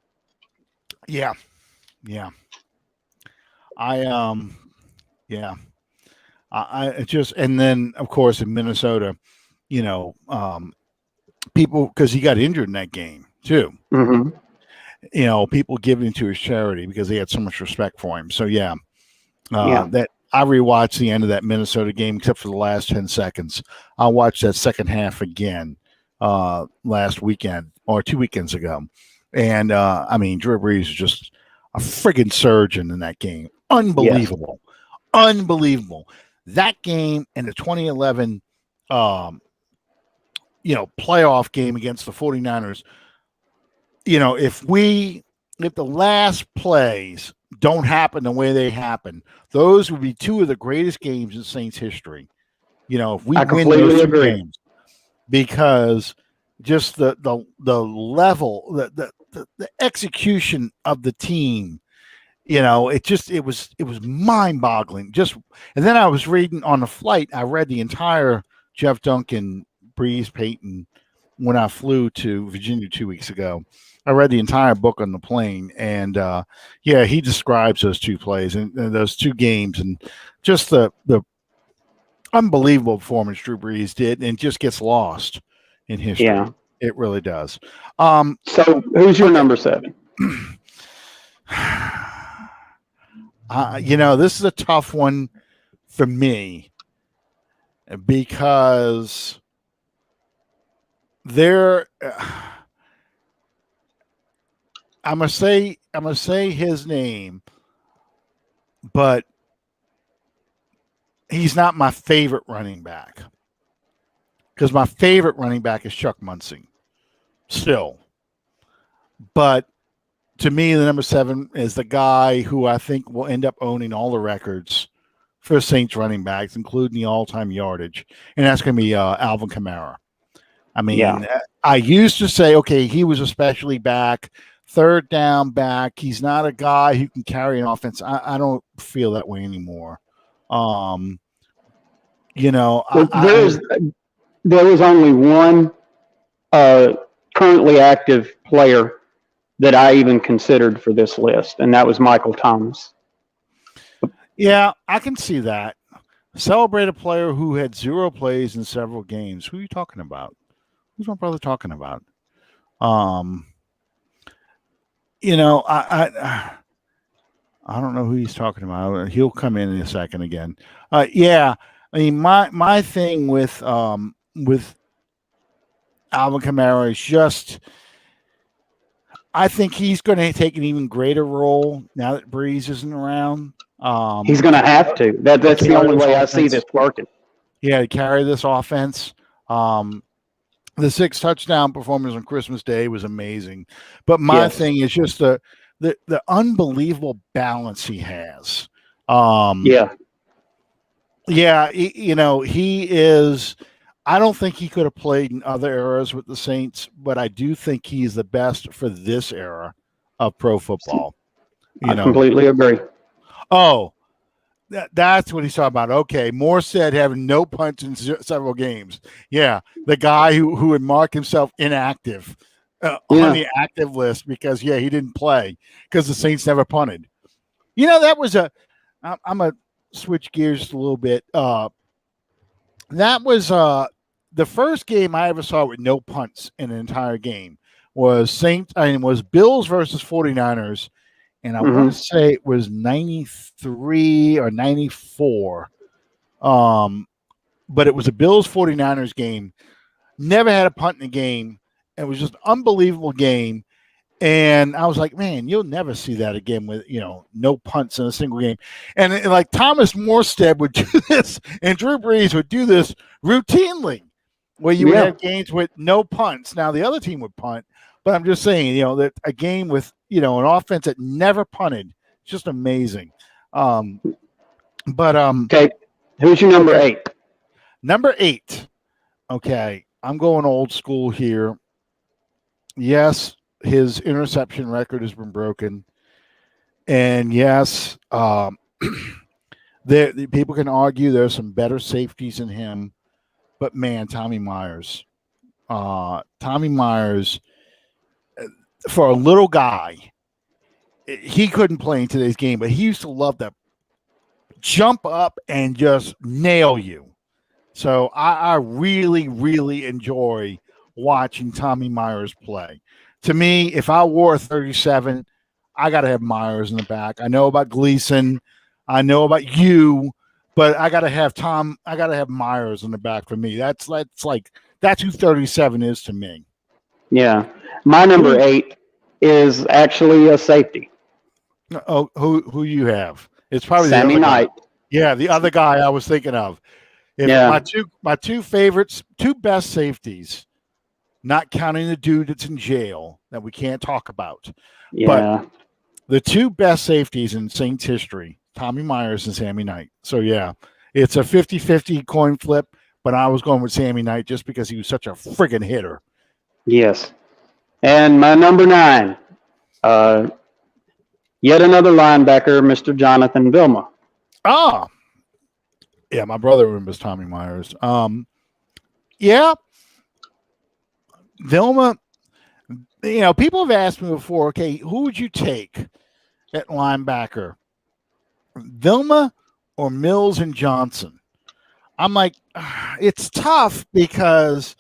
Yeah. I just, and then of course in Minnesota, people, because he got injured in that game too. Mm-hmm. People giving to his charity because they had so much respect for him. So that I rewatched the end of that Minnesota game except for the last 10 seconds. I watched that second half again last weekend or 2 weekends ago, and I mean, Drew Brees is just a friggin' surgeon in that game. Unbelievable. That game and the 2011 playoff game against the 49ers, if the last plays don't happen the way they happen, those would be 2 of the greatest games in Saints history. If we win those 2 games, because just the level, the execution of the team, it was mind-boggling. And then I was reading on the flight. I read the entire Jeff Duncan, Brees, Peyton when I flew to Virginia 2 weeks ago. I read the entire book on the plane, and he describes those 2 plays and those 2 games, and just the unbelievable performance Drew Brees did, and just gets lost in history. Yeah. It really does. So who's your number 7? This is a tough one for me because I'm gonna say his name, but he's not my favorite running back, because my favorite running back is Chuck Muncie still. But to me, the number 7 is the guy who I think will end up owning all the records for Saints running backs, including the all-time yardage, and that's going to be Alvin Kamara. I mean, I used to say, okay, he was especially back, third down back. He's not a guy who can carry an offense. I don't feel that way anymore. You know, there was only one currently active player that I even considered for this list, and that was Michael Thomas. Yeah, I can see that. Celebrate a player who had 0 plays in several games. Who are you talking about? Who's my brother talking about? You know, I don't know who he's talking about. He'll come in a second again. Yeah, I mean, my thing with Alvin Kamara is just, I think he's going to take an even greater role now that Brees isn't around. He's going to have to. That's the only way I see this working. Yeah, to carry this offense. The 6 touchdown performance on Christmas Day was amazing. But my thing is just the unbelievable balance he has. Yeah, you know, he is. I don't think he could have played in other eras with the Saints, but I do think he's the best for this era of pro football. I completely agree. Oh, that's what he's talking about. Okay, Moore said having no punts in several games. Yeah, the guy who would mark himself inactive on the active list because, he didn't play because the Saints never punted. You know, that was I'm going to switch gears just a little bit. That was the first game I ever saw with no punts in an entire game was Bills versus 49ers. And I want to say it was 93 or 94. But it was a Bills 49ers game. Never had a punt in the game. It was just an unbelievable game. And I was like, man, you'll never see that again with, no punts in a single game. And like Thomas Morstead would do this and Drew Brees would do this routinely where you would have games with no punts. Now the other team would punt. But I'm just saying, that a game with, an offense that never punted, it's just amazing. Okay, who's your number 8? Number 8. Okay, I'm going old school here. Yes, his interception record has been broken. And yes, people can argue there's some better safeties in him. But man, Tommy Myers. Tommy Myers, for a little guy, he couldn't play in today's game, but he used to love to jump up and just nail you. So I really, really enjoy watching Tommy Myers play. To me, if I wore a 37, I got to have Myers in the back. I know about Gleason. I know about you, but I got to have Myers in the back for me. That's who 37 is to me. Yeah. My number 8 is actually a safety. Oh, who you have? It's probably Sammy Knight. Yeah, the other guy I was thinking of. My two favorites, two best safeties, not counting the dude that's in jail that we can't talk about. Yeah. But the two best safeties in Saints history, Tommy Myers and Sammy Knight. So yeah, it's a 50-50 coin flip, but I was going with Sammy Knight just because he was such a friggin' hitter. Yes. And my number 9, yet another linebacker, Mr. Jonathan Vilma. Ah, yeah, my brother remembers Tommy Myers. Yeah, Vilma. People have asked me before. Okay, who would you take at linebacker, Vilma or Mills and Johnson? I'm like, it's tough because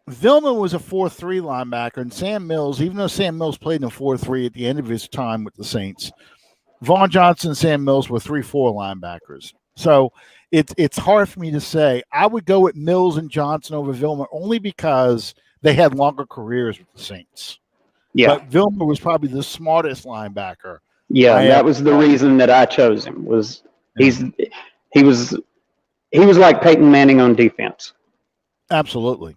Vilma was a 4-3 linebacker, and Sam Mills, even though Sam Mills played in a 4-3 at the end of his time with the Saints, Vaughn Johnson and Sam Mills were 3-4 linebackers. So it's hard for me to say. I would go with Mills and Johnson over Vilma only because they had longer careers with the Saints. Yeah. But Vilma was probably the smartest linebacker. Yeah, that was the reason that I chose him. He was like Peyton Manning on defense. Absolutely.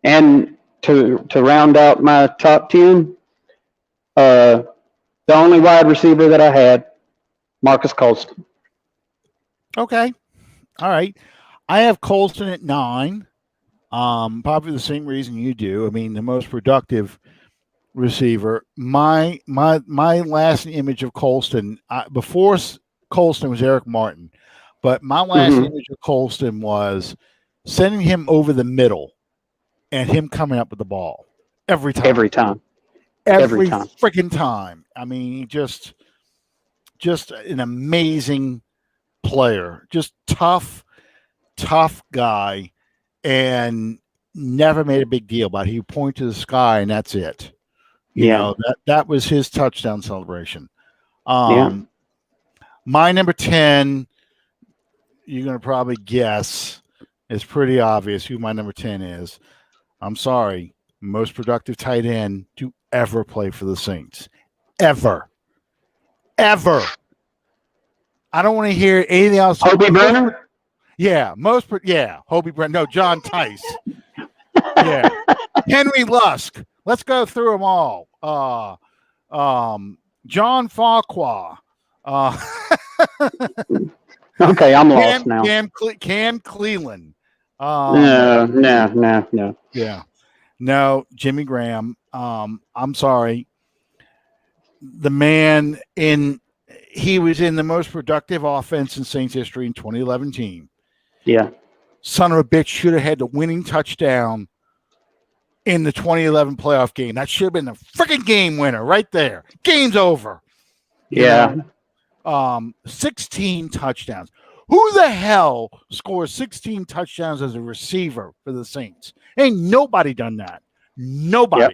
And to round out my top 10, the only wide receiver that I had, Marcus Colston. Okay. All right. I have Colston at 9. Probably the same reason you do. I mean, the most productive receiver. My last image of Colston before Colston was Eric Martin, but my last Mm-hmm. image of Colston was sending him over the middle and him coming up with the ball every Every time, time. Every every time. freaking time. I mean, just an amazing player, just tough guy, and never made a big deal about it. He point to the sky and that's it. Yeah. That was his touchdown celebration. Yeah. Um, my number 10, you're gonna probably guess. It's pretty obvious who my number 10 is. I'm sorry, most productive tight end to ever play for the Saints, ever, ever. I don't want to hear anything else. Hobie Brenner? Hobie Brent. No, John Tice. Yeah, Henry Lusk. Let's go through them all. John Farquhar. Uh, Okay, I'm lost now. Cam Cleveland. No. Yeah. No, Jimmy Graham. I'm sorry. The man he was in the most productive offense in Saints history in 2011 team. Yeah. Son of a bitch should have had the winning touchdown in the 2011 playoff game. That should have been the freaking game winner right there. Game's over. Yeah. 16 touchdowns. Who the hell scores 16 touchdowns as a receiver for the Saints? Ain't nobody done that. Nobody. Yep.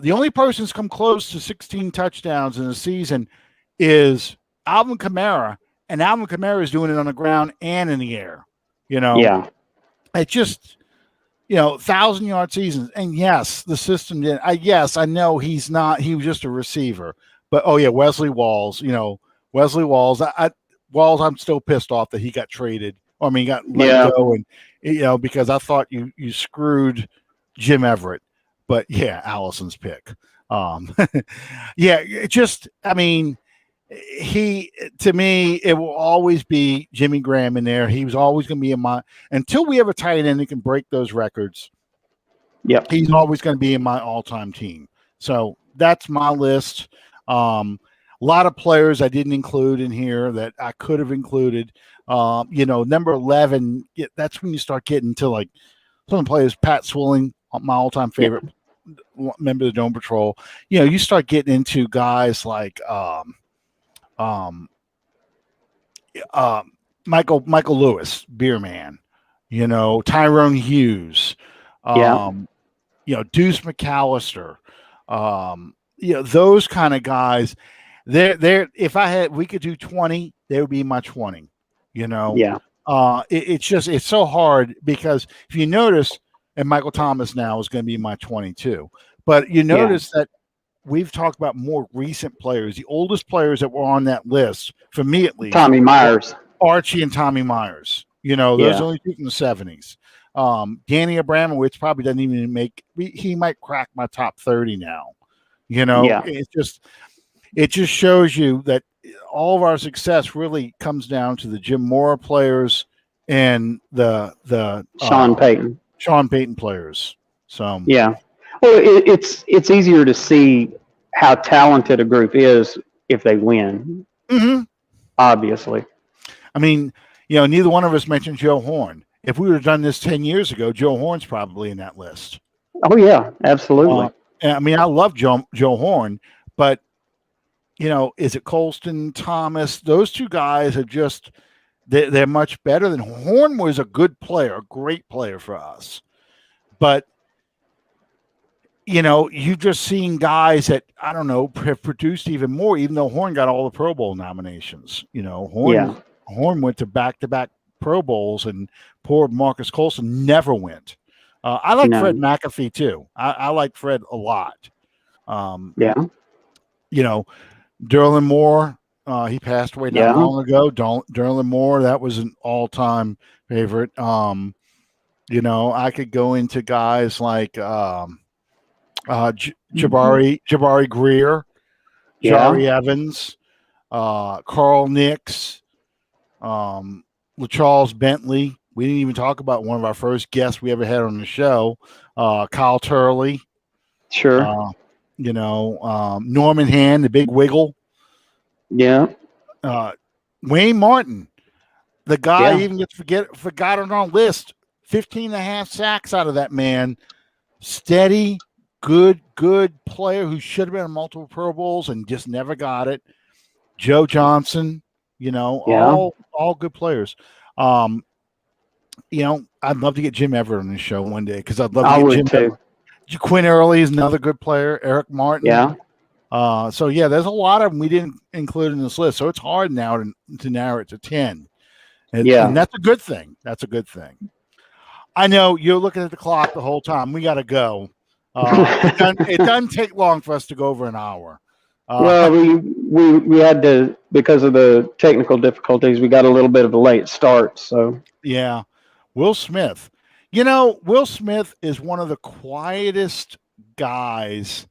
The only person that's come close to 16 touchdowns in a season is Alvin Kamara, and Alvin Kamara is doing it on the ground and in the air. Yeah. It just, 1,000-yard seasons. And yes, the system did. I know he's not. He was just a receiver. But Wesley Walls. Wesley Walls. Walls. I'm still pissed off that he got traded. I mean, he got let go, and because I thought you screwed Jim Everett. But yeah, Allison's pick. He, to me, it will always be Jimmy Graham in there. He was always going to be in my, until we have a tight end that can break those records. Yep. He's always going to be in my all-time team. So that's my list. A lot of players I didn't include in here that I could have included. Number 11, that's when you start getting to like some of the players, Pat Swilling, my all-time favorite member of the Dome Patrol. You start getting into guys like Michael Lewis, Beer Man, Tyrone Hughes, Deuce McAllister, those kind of guys. If we could do 20, they would be my 20. Yeah. It's so hard because if you notice, and Michael Thomas now is going to be my 22, but you notice that we've talked about more recent players. The oldest players that were on that list, for me at least, Tommy Myers, Archie and Tommy Myers. Those only two from the 70s. Danny Abramowitz probably doesn't even make. He might crack my top 30 now. It just shows you that all of our success really comes down to the Jim Mora players and the Sean Payton players. So yeah. Well, it's easier to see how talented a group is if they win. Mm-hmm. Obviously. I mean, neither one of us mentioned Joe Horn. If we would have done this 10 years ago, Joe Horn's probably in that list. Oh yeah, absolutely. I love Joe Horn, but is it Colston, Thomas? Those two guys are just they're much better than Horn. Was a good player, a great player for us, but you've just seen guys that I don't know have produced even more. Even though Horn got all the Pro Bowl nominations, Horn went to back-to-back Pro Bowls, and poor Marcus Colston never went. I like Fred McAfee too. I like Fred a lot. Derlin Moore, he passed away not long ago. Derlin Moore, that was an all-time favorite. You know, I could go into guys like Jabari Greer, Yeah, Jari Evans, Carl Nix, um, LaCharles Bentley. We didn't even talk about one of our first guests we ever had on the show, Kyle Turley. sure. Uh, Norman Hand, the big wiggle. Yeah, Uh, Wayne Martin, the guy yeah, even gets forgotten on list. 15 and a half sacks out of that man. Steady, good player who should have been in multiple Pro Bowls and just never got it. Joe Johnson, yeah. all good players. I'd love to get Jim Everett on the show one day because I'd love to I get would Jim Everett. too. Quinn Early is another good player. Eric Martin. Yeah, So yeah, there's a lot of them we didn't include in this list. So it's hard now to narrow it to 10. And yeah. that's a good thing. That's a good thing. I know you're looking at the clock the whole time. We got to go. It doesn't take long for us to go over an hour. Well, we had to, because of the technical difficulties, we got a little bit of a late start. So yeah, Will Smith. Will Smith is one of the quietest guys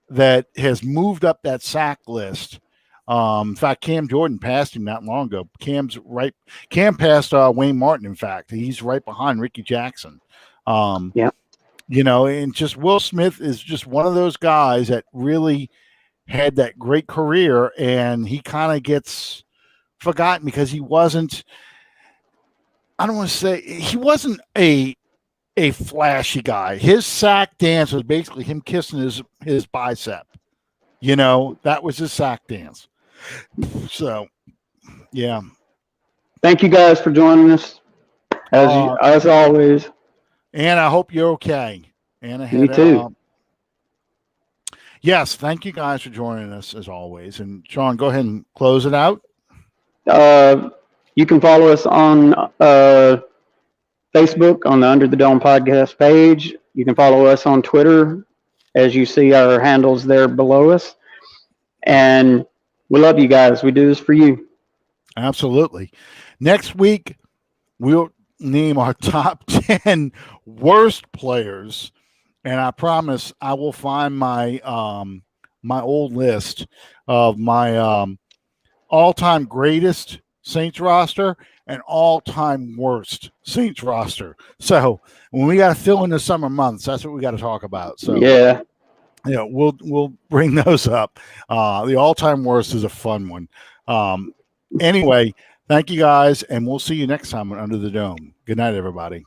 that has moved up that sack list. In fact, Cam Jordan passed him not long ago. Cam passed Wayne Martin. In fact, he's right behind Ricky Jackson. yeah, And just Will Smith is just one of those guys that really had that great career, and he kind of gets forgotten because he wasn't. I don't want to say he wasn't a flashy guy. His sack dance was basically him kissing his bicep. That was his sack dance. So, yeah. thank you guys for joining us as always. And I hope you're okay. Anna Me had too. Yes, thank you guys for joining us as always. And Sean, go ahead and close it out. You can follow us on Facebook on the Under the Dome podcast page. You can follow us on Twitter, as you see our handles there below us. And we love you guys. We do this for you. Absolutely. Next week, we'll name our top 10 worst players. And I promise I will find my my old list of my all-time greatest Saints roster and all-time worst Saints roster. So when we got to fill in the summer months, that's what we got to talk about. So yeah, we'll bring those up. The all-time worst is a fun one. Anyway, thank you guys, and we'll see you next time on Under the Dome. Good night, everybody.